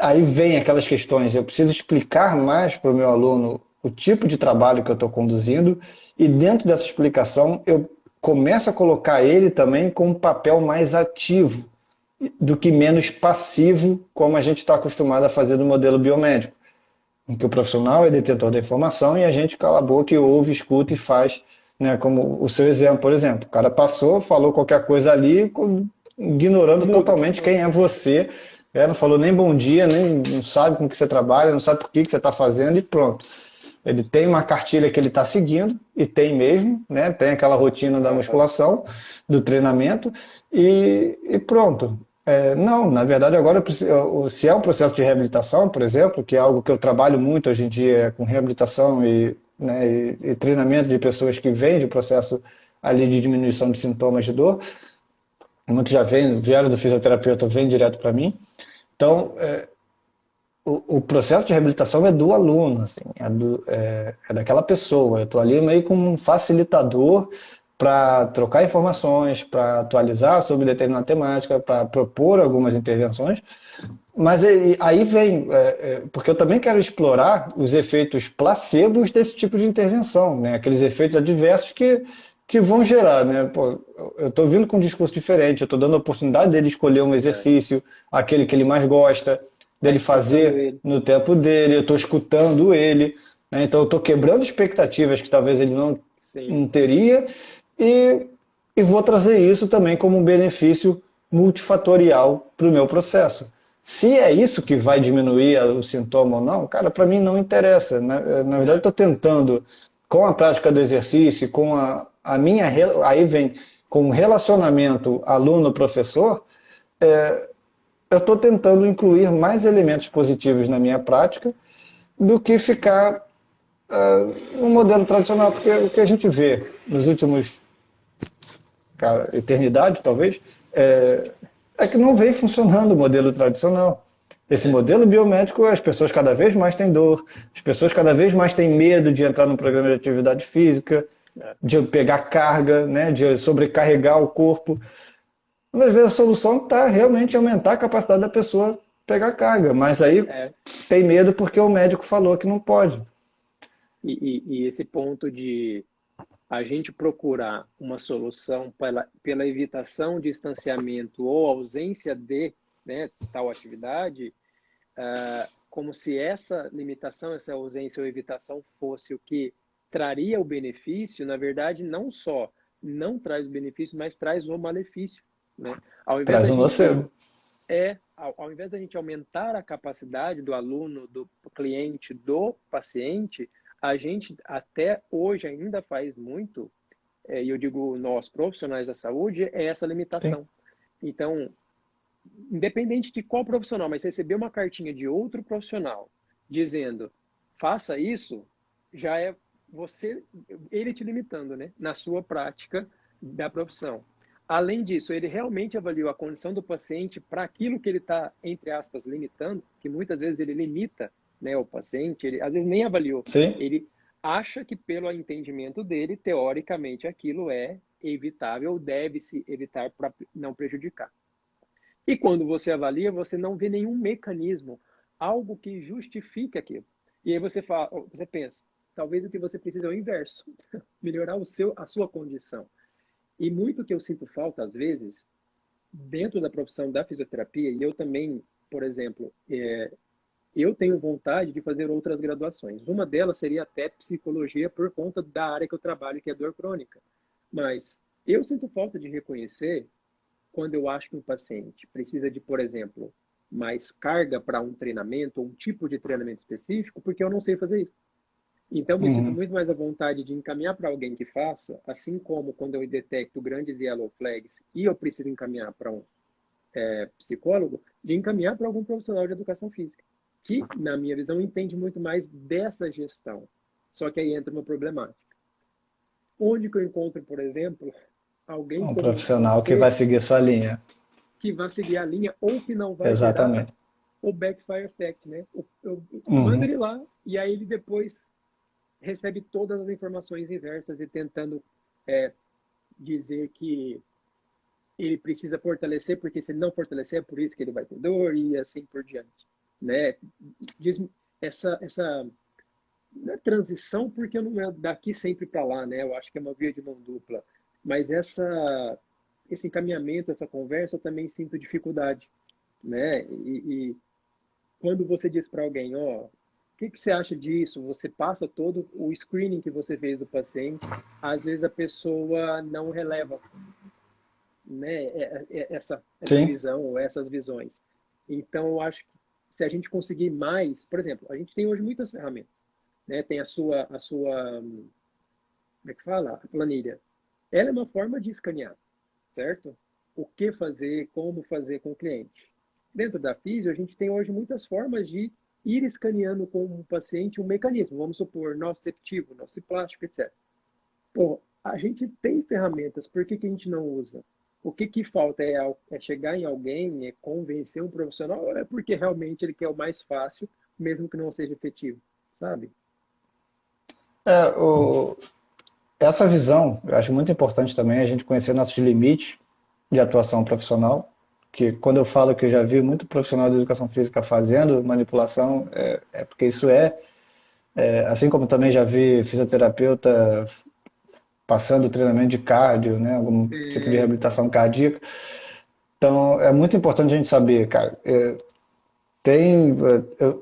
Aí vem aquelas questões, eu preciso explicar mais para o meu aluno o tipo de trabalho que eu estou conduzindo, e dentro dessa explicação eu começo a colocar ele também com um papel mais ativo do que menos passivo, como a gente está acostumado a fazer no modelo biomédico, em que o profissional é detentor da informação e a gente cala a boca e ouve, escuta e faz, né, como o seu exemplo, por exemplo. O cara passou, falou qualquer coisa ali, ignorando Muda. totalmente quem é você, não falou nem bom dia, nem não sabe com que você trabalha, não sabe por que você está fazendo e pronto. Ele tem uma cartilha que ele está seguindo, e tem mesmo, né? Tem aquela rotina da musculação, do treinamento, e pronto. Não, na verdade, agora, se é um processo de reabilitação, por exemplo, que é algo que eu trabalho muito hoje em dia com reabilitação né, e treinamento de pessoas que vêm de processo ali de diminuição de sintomas de dor, muitos já vieram do fisioterapeuta, vêm direto para mim. Então, o processo de reabilitação é do aluno, assim, é daquela pessoa. Eu estou ali meio como um facilitador para trocar informações, para atualizar sobre determinada temática, para propor algumas intervenções. Mas aí vem, porque eu também quero explorar os efeitos placebos desse tipo de intervenção, né? Aqueles efeitos adversos que vão gerar, né? Pô, eu estou vindo com um discurso diferente, eu estou dando a oportunidade dele escolher um É. exercício, aquele que ele mais gosta, Tá dele escutando fazer ele. no tempo dele, eu estou escutando ele, né? Então eu estou quebrando expectativas que talvez ele Sim. não teria e, e vou trazer isso também como um benefício multifatorial para o meu processo. Se é isso que vai diminuir o sintoma ou não, cara, para mim não interessa. Na verdade, eu É. estou tentando, com a prática do exercício, com a minha. Aí vem com o relacionamento aluno-professor, eu estou tentando incluir mais elementos positivos na minha prática do que ficar no modelo tradicional, porque o que a gente vê nos últimos, cara, eternidade, talvez, é que não vem funcionando o modelo tradicional. Esse É. modelo biomédico, as pessoas cada vez mais têm dor, as pessoas cada vez mais têm medo de entrar no programa de atividade física, É. de pegar carga, né, de sobrecarregar o corpo. Às vezes a solução está realmente em aumentar a capacidade da pessoa pegar carga, mas aí É. tem medo porque o médico falou que não pode. E esse ponto de a gente procurar uma solução pela evitação, distanciamento ou ausência de, né, tal atividade, como se essa limitação, essa ausência ou evitação fosse o que traria o benefício, na verdade, não só não traz o benefício, mas traz o malefício, né? Ao invés Traz da um gente nocebo. ao invés da gente aumentar a capacidade do aluno, do cliente, do paciente, a gente até hoje ainda faz muito, e eu digo nós profissionais da saúde, é essa Sim. limitação. Então, independente de qual profissional, mas receber uma cartinha de outro profissional dizendo faça isso, já é você, ele te limitando, né, na sua prática da profissão. Além disso, ele realmente avaliou a condição do paciente para aquilo que ele está, entre aspas, limitando, que muitas vezes ele limita, né, o paciente, ele às vezes nem avaliou, Sim. ele acha que pelo entendimento dele, teoricamente, aquilo é evitável, deve-se evitar para não prejudicar. E quando você avalia, você não vê nenhum mecanismo, algo que justifique aquilo. E aí você pensa, talvez o que você precisa é o inverso, melhorar a sua condição. E muito que eu sinto falta, às vezes, dentro da profissão da fisioterapia, e eu também, por exemplo, eu tenho vontade de fazer outras graduações. Uma delas seria até psicologia por conta da área que eu trabalho, que é dor crônica. Mas eu sinto falta de reconhecer quando eu acho que um paciente precisa de, por exemplo, mais carga para um treinamento, ou um tipo de treinamento específico, porque eu não sei fazer isso. Então, me sinto Uhum. muito mais à vontade de encaminhar para alguém que faça, assim como quando eu detecto grandes yellow flags e eu preciso encaminhar para um psicólogo, de encaminhar para algum profissional de educação física, que, na minha visão, entende muito mais dessa gestão. Só que aí entra uma problemática. Onde que eu encontro, por exemplo, alguém Um como profissional que vai você seguir sua linha. que vai seguir a linha ou que não vai gerar Exatamente. o backfire effect, né? Eu mando Uhum. ele lá e aí ele depois recebe todas as informações inversas e tentando é, dizer que ele precisa fortalecer, porque se ele não fortalecer, é por isso que ele vai ter dor e assim por diante, né? Diz essa não é transição, porque não é daqui sempre para lá, né? Eu acho que é uma via de mão dupla. Mas esse encaminhamento, essa conversa, eu também sinto dificuldade, né? E quando você diz para alguém, ó, o que que você acha disso? Você passa todo o screening que você fez do paciente, às vezes a pessoa não releva, né, essa Sim, visão ou essas visões. Então, eu acho que se a gente conseguir mais, por exemplo, a gente tem hoje muitas ferramentas, né? Tem como é que fala? A planilha. Ela é uma forma de escanear, certo? O que fazer, como fazer com o cliente. Dentro da Físio, a gente tem hoje muitas formas de ir escaneando com o paciente um mecanismo, vamos supor, nociceptivo, nociplástico, etc. Pô, a gente tem ferramentas, por que que a gente não usa? O que que falta é chegar em alguém, é convencer um profissional, ou é porque realmente ele quer o mais fácil, mesmo que não seja efetivo, sabe? é, essa visão, eu acho muito importante também a gente conhecer nossos limites de atuação profissional, que quando eu falo que eu já vi muito profissional de educação física fazendo manipulação, é porque isso assim como também já vi fisioterapeuta passando treinamento de cardio, né, algum tipo de Então, reabilitação cardíaca. Então, é muito importante a gente saber, cara,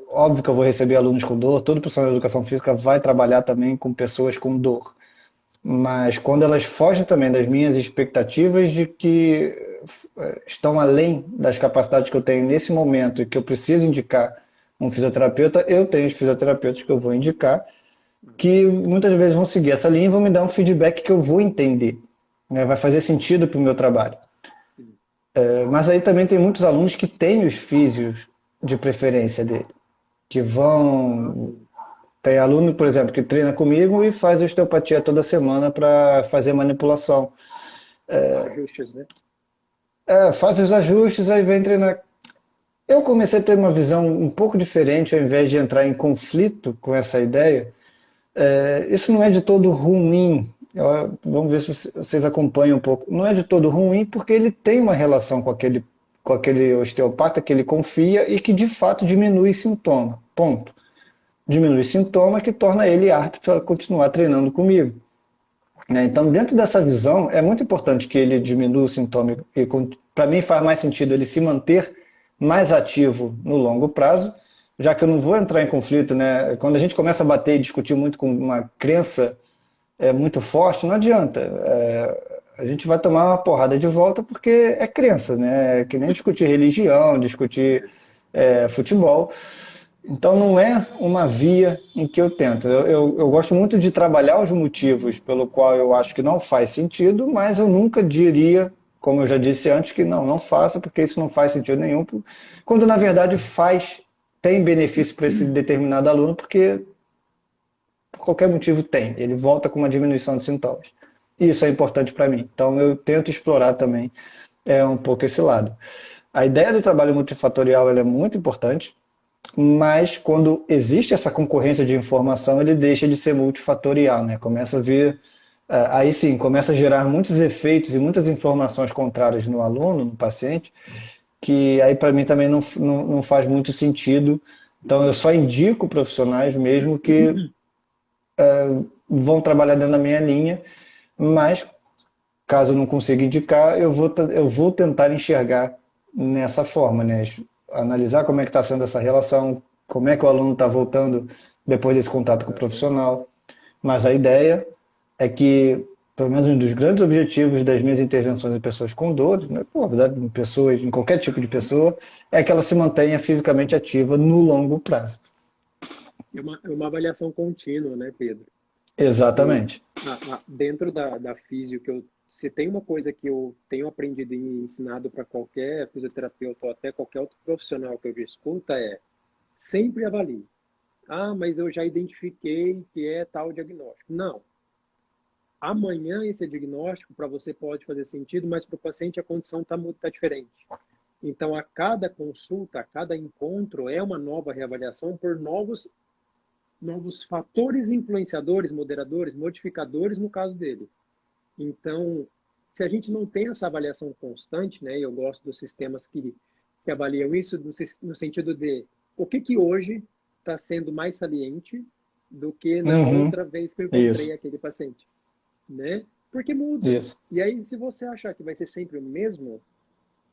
óbvio que eu vou receber alunos com dor, todo profissional de educação física vai trabalhar também com pessoas com dor. Mas quando elas fogem também das minhas expectativas de que estão além das capacidades que eu tenho nesse momento e que eu preciso indicar um fisioterapeuta, eu tenho os fisioterapeutas que eu vou indicar, que muitas vezes vão seguir essa linha e vão me dar um feedback que eu vou entender, né? Vai fazer sentido para o meu trabalho. Mas aí também tem muitos alunos que têm os físios de preferência dele, que vão. sim, Tem aluno, por exemplo, que treina comigo e faz osteopatia toda semana para fazer manipulação. ajustes, né? Faz os ajustes, aí vem treinar. Eu comecei a ter uma visão um pouco diferente, ao invés de entrar em conflito com essa ideia. Isso não é de todo ruim. Vamos ver se vocês acompanham um pouco. Não é de todo ruim porque ele tem uma relação com aquele osteopata que ele confia e que de fato diminui sintoma. Ponto. Diminui sintoma que torna ele apto a continuar treinando comigo. Né? Então, dentro dessa visão, é muito importante que ele diminua o sintoma e, para mim, faz mais sentido ele se manter mais ativo no longo prazo, já que eu não vou entrar em conflito, né? Quando a gente começa a bater e discutir muito com uma crença muito forte, não adianta. A gente vai tomar uma porrada de volta porque é crença, né? É que nem discutir religião, discutir futebol. Então não é uma via em que eu tento. Eu gosto muito de trabalhar os motivos pelo qual eu acho que não faz sentido, mas eu nunca diria, como eu já disse antes, que não faça, porque isso não faz sentido nenhum, quando na verdade faz, tem benefício para esse determinado aluno, porque por qualquer motivo tem. Ele volta com uma diminuição de sintomas. E isso é importante para mim. Então eu tento explorar também um pouco esse lado. A ideia do trabalho multifatorial ela é muito importante, mas quando existe essa concorrência de informação, ele deixa de ser multifatorial, né? Começa a vir, aí sim, começa a gerar muitos efeitos e muitas informações contrárias no aluno, no paciente, que aí para mim também não faz muito sentido. Então eu só indico profissionais mesmo que vão trabalhar dentro da minha linha, mas caso eu não consiga indicar, eu vou tentar enxergar nessa forma, né? Analisar como é que está sendo essa relação, como é que o aluno está voltando depois desse contato com o profissional. Mas a ideia é que, pelo menos um dos grandes objetivos das minhas intervenções em pessoas com dor, né, na verdade, em pessoas, em qualquer tipo de pessoa, é que ela se mantenha fisicamente ativa no longo prazo. É uma avaliação contínua, né, Pedro? E Exatamente. dentro da físio, se tem uma coisa que eu tenho aprendido e ensinado para qualquer fisioterapeuta ou até qualquer outro profissional que eu escuta sempre avalie. Ah, mas eu já identifiquei que é tal diagnóstico. Não. Amanhã esse diagnóstico para você pode fazer sentido, mas para o paciente a condição tá diferente. Então, a cada consulta, a cada encontro é uma nova reavaliação por novos fatores influenciadores, moderadores, modificadores no caso dele. Então, se a gente não tem essa avaliação constante, né, eu gosto dos sistemas que avaliam isso no sentido de o que hoje está sendo mais saliente do que na Uhum. outra vez que eu encontrei Isso, aquele paciente, né? Porque muda. isso. E aí, se você achar que vai ser sempre o mesmo,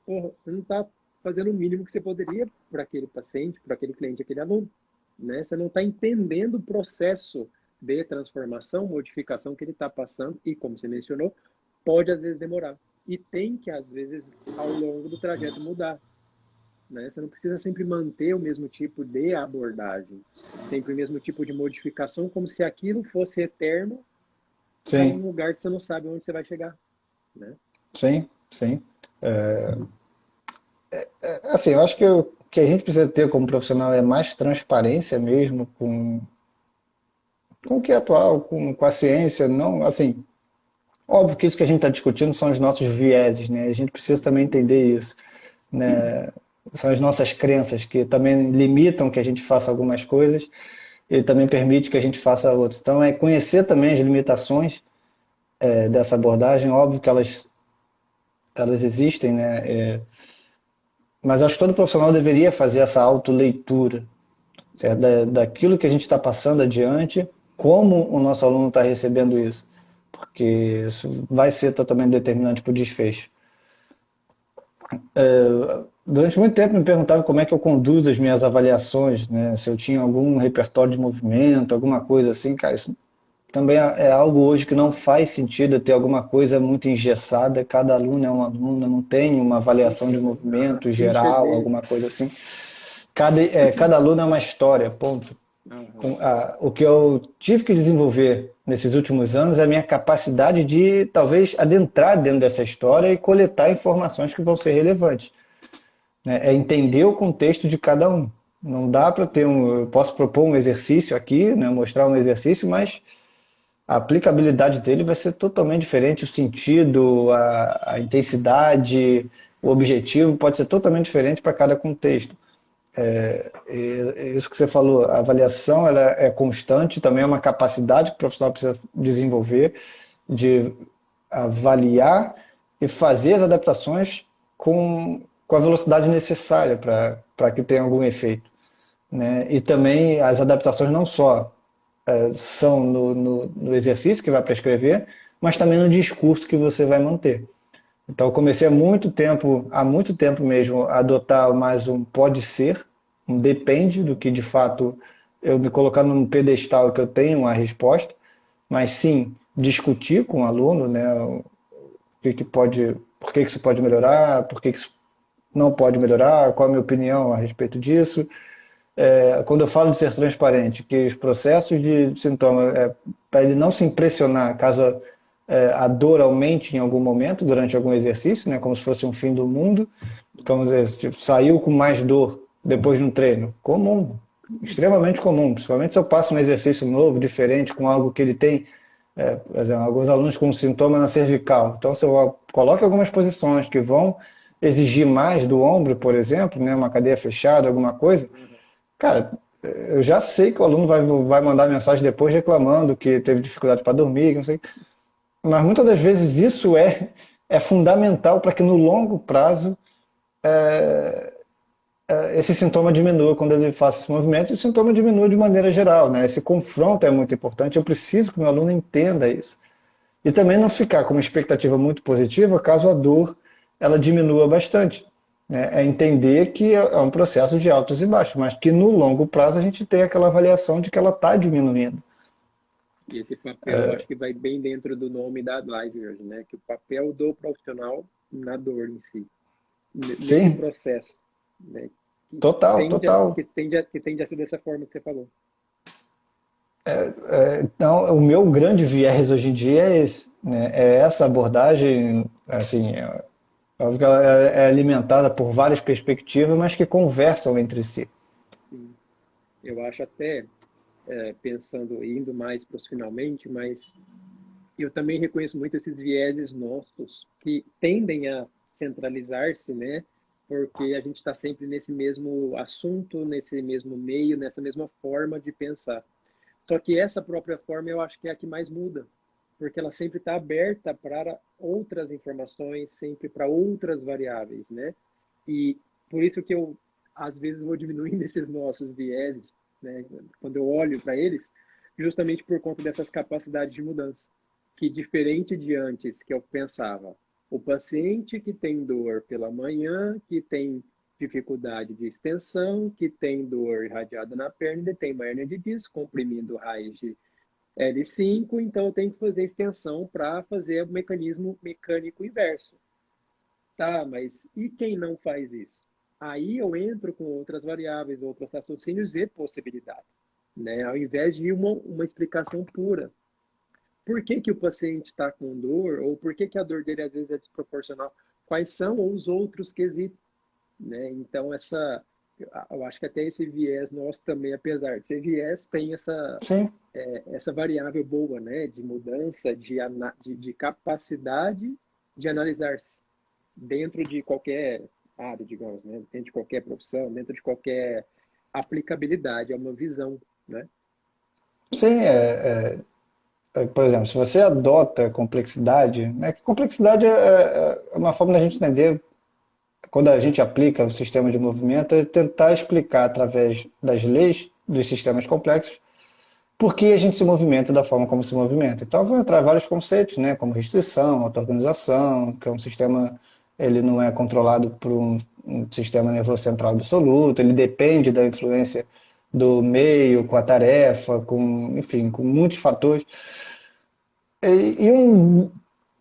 porra, você não está fazendo o mínimo que você poderia para aquele paciente, para aquele cliente, aquele aluno, né? Você não está entendendo o processo de transformação, modificação que ele está passando e, como você mencionou, pode às vezes demorar e tem que às vezes ao longo do trajeto mudar, né? Você não precisa sempre manter o mesmo tipo de abordagem, sempre o mesmo tipo de modificação, como se aquilo fosse eterno para um Sim, lugar que você não sabe onde você vai chegar, né? sim, sim. Assim, eu acho que o que a gente precisa ter como profissional é mais transparência mesmo com o que é atual, com a ciência. Não, assim, óbvio que isso que a gente está discutindo são os nossos vieses, né? A gente precisa também entender isso, né? São as nossas crenças que também limitam que a gente faça algumas coisas e também permite que a gente faça outras. Então, é conhecer também as limitações dessa abordagem. Óbvio que elas existem, né? Mas acho que todo profissional deveria fazer essa autoleitura, certo? Daquilo que a gente está passando adiante, como o nosso aluno está recebendo isso, porque isso vai ser totalmente determinante para o desfecho. Durante muito tempo me perguntava como é que eu conduzo as minhas avaliações, né? Se eu tinha algum repertório de movimento, alguma coisa assim, cara, isso também é algo hoje que não faz sentido ter alguma coisa muito engessada. Cada aluno é um aluno, não tem uma avaliação de movimento Ficha geral, dele. alguma coisa assim. Cada aluno é uma história, ponto. Aham. O que eu tive que desenvolver nesses últimos anos é a minha capacidade de talvez adentrar dentro dessa história e coletar informações que vão ser relevantes, né? É entender o contexto de cada um. Não dá para ter um. Eu posso propor um exercício aqui, né, mostrar um exercício, mas a aplicabilidade dele vai ser totalmente diferente. O sentido, a intensidade, o objetivo pode ser totalmente diferente para cada contexto. Isso que você falou, a avaliação ela é constante, também é uma capacidade que o profissional precisa desenvolver de avaliar e fazer as adaptações com a velocidade necessária para que tenha algum efeito, né? E também as adaptações não só são no exercício que vai prescrever, mas também no discurso que você vai manter. Então, eu comecei há muito tempo mesmo, a adotar mais um pode ser, um depende do que de fato eu me colocar num pedestal que eu tenho uma resposta, mas sim discutir com o aluno, né, o que pode, por que isso pode melhorar, por que isso não pode melhorar, qual a minha opinião a respeito disso. Quando eu falo de ser transparente, que os processos de sintoma, para ele não se impressionar caso a dor aumente em algum momento durante algum exercício, né, como se fosse um fim do mundo, como dizer, tipo, saiu com mais dor depois de um treino, comum, extremamente comum, principalmente se eu passo um exercício novo, diferente, com algo que ele tem, por exemplo, alguns alunos com sintoma na cervical. Então, se eu coloco algumas posições que vão exigir mais do ombro, por exemplo, né, uma cadeia fechada, alguma coisa, Aham. cara, eu já sei que o aluno vai mandar mensagem depois reclamando que teve dificuldade para dormir, não sei. Mas muitas das vezes isso é fundamental para que no longo prazo esse sintoma diminua quando ele faz esse movimento e o sintoma diminua de maneira geral, né? Esse confronto é muito importante. Eu preciso que o meu aluno entenda isso. E também não ficar com uma expectativa muito positiva caso a dor ela diminua bastante, né? É entender que é um processo de altos e baixos, mas que no longo prazo a gente tem aquela avaliação de que ela está diminuindo. E esse papel eu acho que vai bem dentro do nome da live hoje, né? Que o papel do profissional na dor em si, nesse Sim, processo, né? Que total, tende a, total. que tende a ser dessa forma que você falou. Então, o meu grande viés hoje em dia é esse, né? É essa abordagem, assim, óbvio que ela é alimentada por várias perspectivas, mas que conversam entre si. Sim. Eu acho até, pensando, indo mais para os finalmente, mas eu também reconheço muito esses vieses nossos que tendem a centralizar-se, né? Porque a gente está sempre nesse mesmo assunto, nesse mesmo meio, nessa mesma forma de pensar. Só que essa própria forma eu acho que é a que mais muda, porque ela sempre está aberta para outras informações, sempre para outras variáveis, né? E por isso que às vezes, vou diminuindo esses nossos vieses, né? Quando eu olho para eles, justamente por conta dessas capacidades de mudança. Que diferente de antes, que eu pensava, o paciente que tem dor pela manhã, que tem dificuldade de extensão, que tem dor irradiada na perna, ele tem uma hérnia de disco, comprimindo raiz de L5, então eu tenho que fazer extensão para fazer o mecanismo mecânico inverso. Tá, mas e quem não faz isso? Aí eu entro com outras variáveis, outros raciocínios e possibilidades, né? Ao invés de uma explicação pura. Por que que o paciente está com dor, ou por que que a dor dele às vezes é desproporcional? Quais são os outros quesitos, né? Então, eu acho que até esse viés nosso também, apesar de ser viés, tem Sim. essa variável boa, né? De mudança, de capacidade de analisar-se dentro de qualquer área, digamos, né? Dentro de qualquer profissão, dentro de qualquer aplicabilidade, é uma visão, né? Sim, por exemplo, se você adota complexidade, né, que complexidade é uma forma da gente entender, quando a gente aplica o sistema de movimento, é tentar explicar através das leis dos sistemas complexos por que a gente se movimenta da forma como se movimenta. Então, vão entrar vários conceitos, né, como restrição, auto-organização, que é um sistema, ele não é controlado por um sistema nervoso central absoluto, ele depende da influência do meio, com a tarefa, enfim, com muitos fatores. E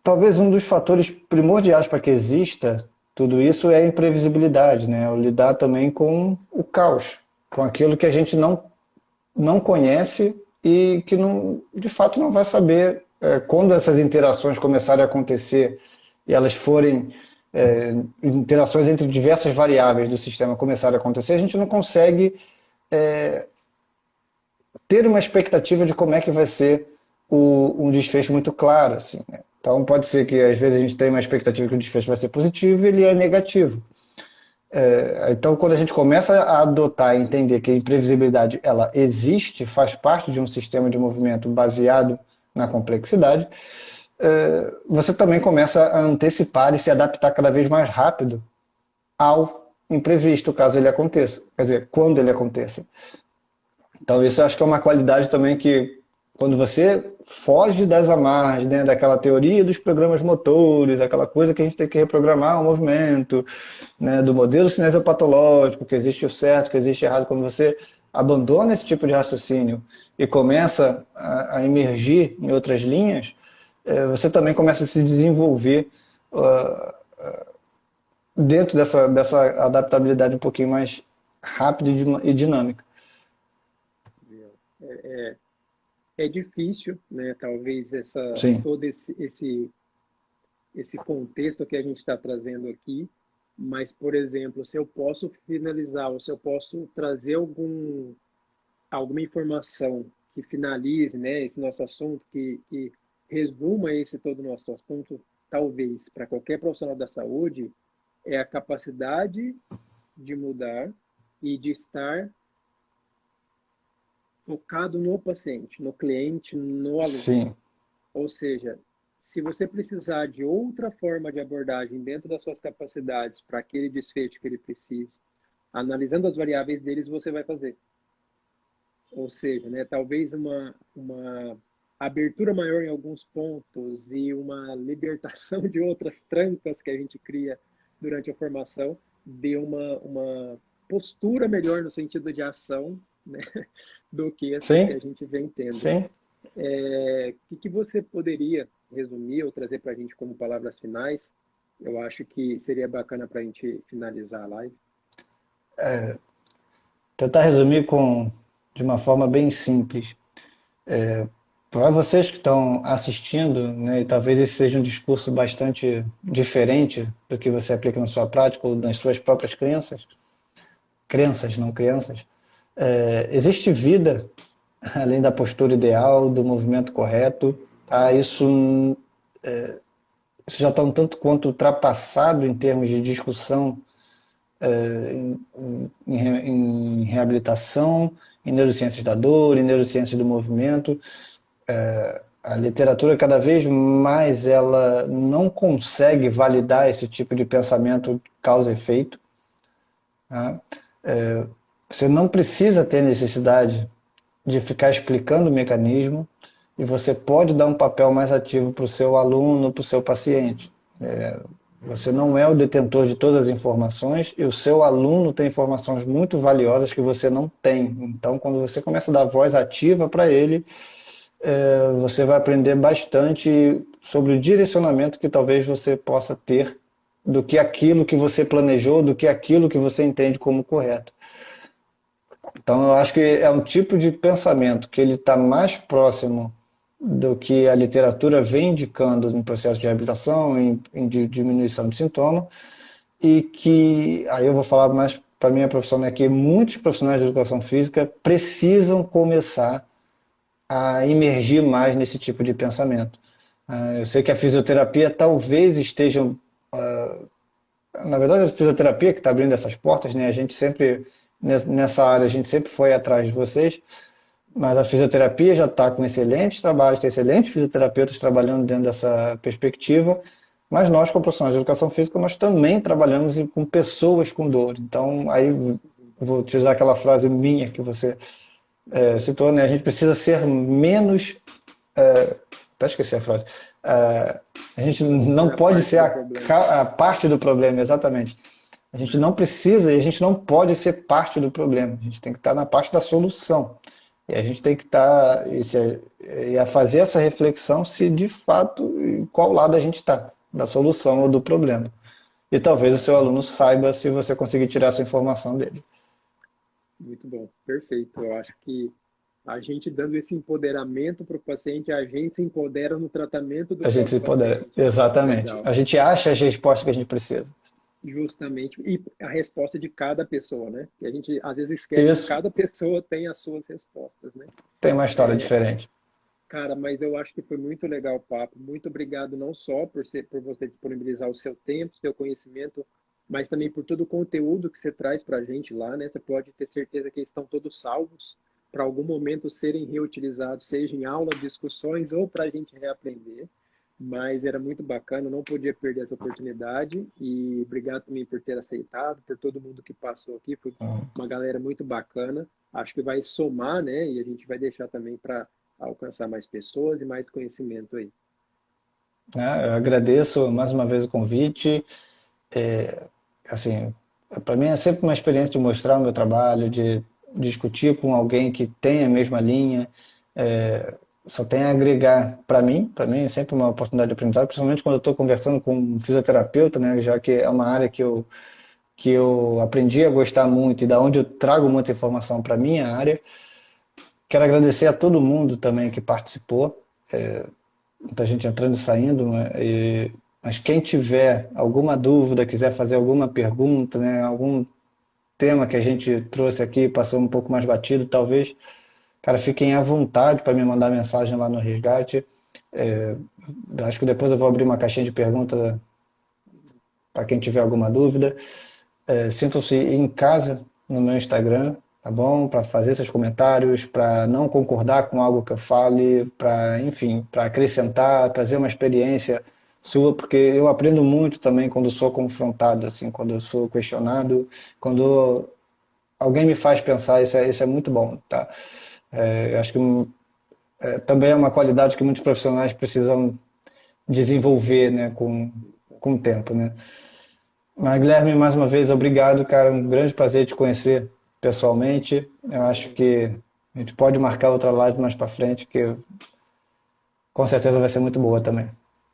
talvez um dos fatores primordiais para que exista tudo isso é a imprevisibilidade, né? O lidar também com o caos, com aquilo que a gente não conhece e que não, de fato não vai saber quando essas interações começarem a acontecer e elas forem interações entre diversas variáveis do sistema começarem a acontecer, a gente não consegue ter uma expectativa de como é que vai ser um desfecho muito claro, assim, né? Então pode ser que às vezes a gente tenha uma expectativa que o desfecho vai ser positivo e ele é negativo. Então quando a gente começa a adotar e entender que a imprevisibilidade ela existe, faz parte de um sistema de movimento baseado na complexidade, você também começa a antecipar e se adaptar cada vez mais rápido ao imprevisto, caso ele aconteça, quer dizer, quando ele aconteça. Então, isso eu acho que é uma qualidade também que, quando você foge das amarras, né, daquela teoria dos programas motores, aquela coisa que a gente tem que reprogramar o movimento, né, do modelo cinesiopatológico, que existe o certo, que existe o errado, quando você abandona esse tipo de raciocínio e começa a emergir em outras linhas, você também começa a se desenvolver dentro dessa adaptabilidade um pouquinho mais rápida e dinâmica. É, é difícil, né? Talvez Sim. todo esse contexto que a gente está trazendo aqui, mas, por exemplo, se eu posso finalizar, ou se eu posso trazer alguma informação que finalize, né, esse nosso assunto, que resuma esse todo o nosso assunto, talvez para qualquer profissional da saúde, é a capacidade de mudar e de estar focado no paciente, no cliente, no aluno. Sim. Ou seja, se você precisar de outra forma de abordagem dentro das suas capacidades para aquele desfecho que ele precisa, analisando as variáveis deles, você vai fazer. Ou seja, né, talvez uma abertura maior em alguns pontos e uma libertação de outras trancas que a gente cria durante a formação dê uma postura melhor no sentido de ação, né, do que essas que Sim. a gente vem tendo. Sim. Que você poderia resumir ou trazer para a gente como palavras finais? Eu acho que seria bacana para a gente finalizar a live. Tentar resumir de uma forma bem simples. Para vocês que estão assistindo, né, e talvez esse seja um discurso bastante diferente do que você aplica na sua prática ou nas suas próprias crenças, não crianças, existe vida além da postura ideal, do movimento correto, tá? Isso já está um tanto quanto ultrapassado em termos de discussão em reabilitação, em neurociências da dor, em neurociências do movimento. A literatura cada vez mais ela não consegue validar esse tipo de pensamento causa e efeito. Tá? Você não precisa ter necessidade de ficar explicando o mecanismo e você pode dar um papel mais ativo para o seu aluno, para o seu paciente. Você não é o detentor de todas as informações e o seu aluno tem informações muito valiosas que você não tem. Então, quando você começa a dar voz ativa para ele, você vai aprender bastante sobre o direcionamento que talvez você possa ter do que aquilo que você planejou, do que aquilo que você entende como correto. Então, eu acho que é um tipo de pensamento que ele está mais próximo do que a literatura vem indicando no processo de reabilitação, em diminuição de sintoma, e que, aí eu vou falar mais para a minha profissão, né, que muitos profissionais de educação física precisam começar a emergir mais nesse tipo de pensamento. Eu sei que a fisioterapia talvez esteja, na verdade a fisioterapia que está abrindo essas portas, né? A gente sempre, nessa área, a gente sempre foi atrás de vocês, mas a fisioterapia já está com excelentes trabalhos, tem excelentes fisioterapeutas trabalhando dentro dessa perspectiva, mas nós, como profissionais de educação física, nós também trabalhamos com pessoas com dor. Então, aí vou utilizar aquela frase minha que você citou, né? A gente precisa ser menos. Até esqueci a frase. A gente não pode ser a parte do problema, exatamente. A gente não precisa e a gente não pode ser parte do problema. A gente tem que estar na parte da solução. E a gente tem que estar e a fazer essa reflexão se de fato em qual lado a gente está, da solução ou do problema. E talvez o seu aluno saiba se você conseguir tirar essa informação dele. Muito bom, perfeito. Eu acho que a gente dando esse empoderamento para o paciente, a gente se empodera no tratamento do A gente se próprio empodera. paciente. Exatamente. Legal. A gente acha as respostas que a gente precisa. Justamente. E a resposta de cada pessoa, né? Que a gente às vezes esquece que Isso cada pessoa tem as suas respostas, né? tem uma história diferente. Cara, mas eu acho que foi muito legal o papo. Muito obrigado não só por você disponibilizar o seu tempo, seu conhecimento, mas também por todo o conteúdo que você traz para a gente lá, né? Você pode ter certeza que eles estão todos salvos para algum momento serem reutilizados, seja em aula, discussões ou para a gente reaprender. Mas era muito bacana, não podia perder essa oportunidade e obrigado também por ter aceitado, por todo mundo que passou aqui, foi uma galera muito bacana. Acho que vai somar, né? E a gente vai deixar também para alcançar mais pessoas e mais conhecimento aí. Né? Eu agradeço mais uma vez o convite. Assim, para mim é sempre uma experiência de mostrar o meu trabalho, de discutir com alguém que tem a mesma linha. Só tem a agregar para mim é sempre uma oportunidade de aprendizado, principalmente quando eu estou conversando com um fisioterapeuta, né, já que é uma área que eu aprendi a gostar muito e da onde eu trago muita informação para minha área. Quero agradecer a todo mundo também que participou, muita gente entrando e saindo, né? Mas quem tiver alguma dúvida, quiser fazer alguma pergunta, né, algum tema que a gente trouxe aqui, passou um pouco mais batido, talvez, cara, fiquem à vontade para me mandar mensagem lá no Resgate. É, Acho que depois eu vou abrir uma caixinha de perguntas para quem tiver alguma dúvida. Sintam-se em casa no meu Instagram, tá bom? Para fazer seus comentários, para não concordar com algo que eu fale, para, enfim, para acrescentar, trazer uma experiência sua, porque eu aprendo muito também quando sou confrontado, assim, quando eu sou questionado, quando alguém me faz pensar, isso é muito bom, tá? Eu acho que também é uma qualidade que muitos profissionais precisam desenvolver, né, com o tempo, né? Mas, Guilherme, mais uma vez, obrigado, cara. Um grande prazer te conhecer pessoalmente. Eu acho que a gente pode marcar outra live mais para frente, que com certeza vai ser muito boa também.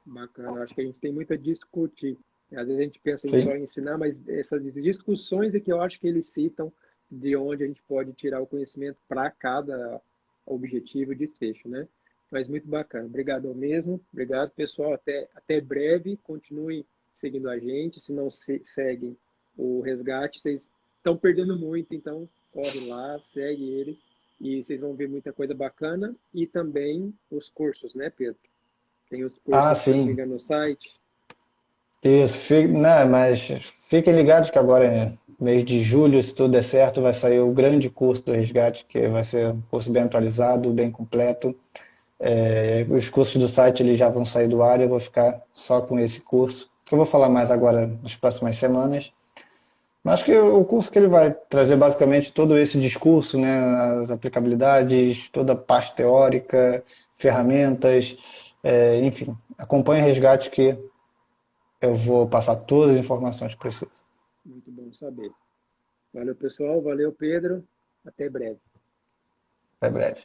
Bacana, acho que a gente tem muito a discutir. Às vezes a gente pensa em só Sim? ensinar, mas essas discussões é que eu acho que eles citam de onde a gente pode tirar o conhecimento para cada objetivo e desfecho, né? Mas muito bacana. Obrigado mesmo. Obrigado, pessoal. Até breve. Continuem seguindo a gente. Se não seguem o Resgate, vocês estão perdendo muito, então corre lá, segue ele e vocês vão ver muita coisa bacana e também os cursos, né, Pedro? Tem os Ah, cursos, se eu não me sim. engano, no site. Isso, né, mas fiquem ligados que agora, mês de julho, se tudo der certo, vai sair o grande curso do Resgate, que vai ser um curso bem atualizado, bem completo. Os cursos do site eles já vão sair do ar, eu vou ficar só com esse curso, que eu vou falar mais agora nas próximas semanas. Mas acho que o curso que ele vai trazer basicamente todo esse discurso, né, as aplicabilidades, toda a parte teórica, ferramentas, enfim, acompanhe o resgate que eu vou passar todas as informações que preciso. Muito bom saber. Valeu, pessoal. Valeu, Pedro. Até breve. Até breve.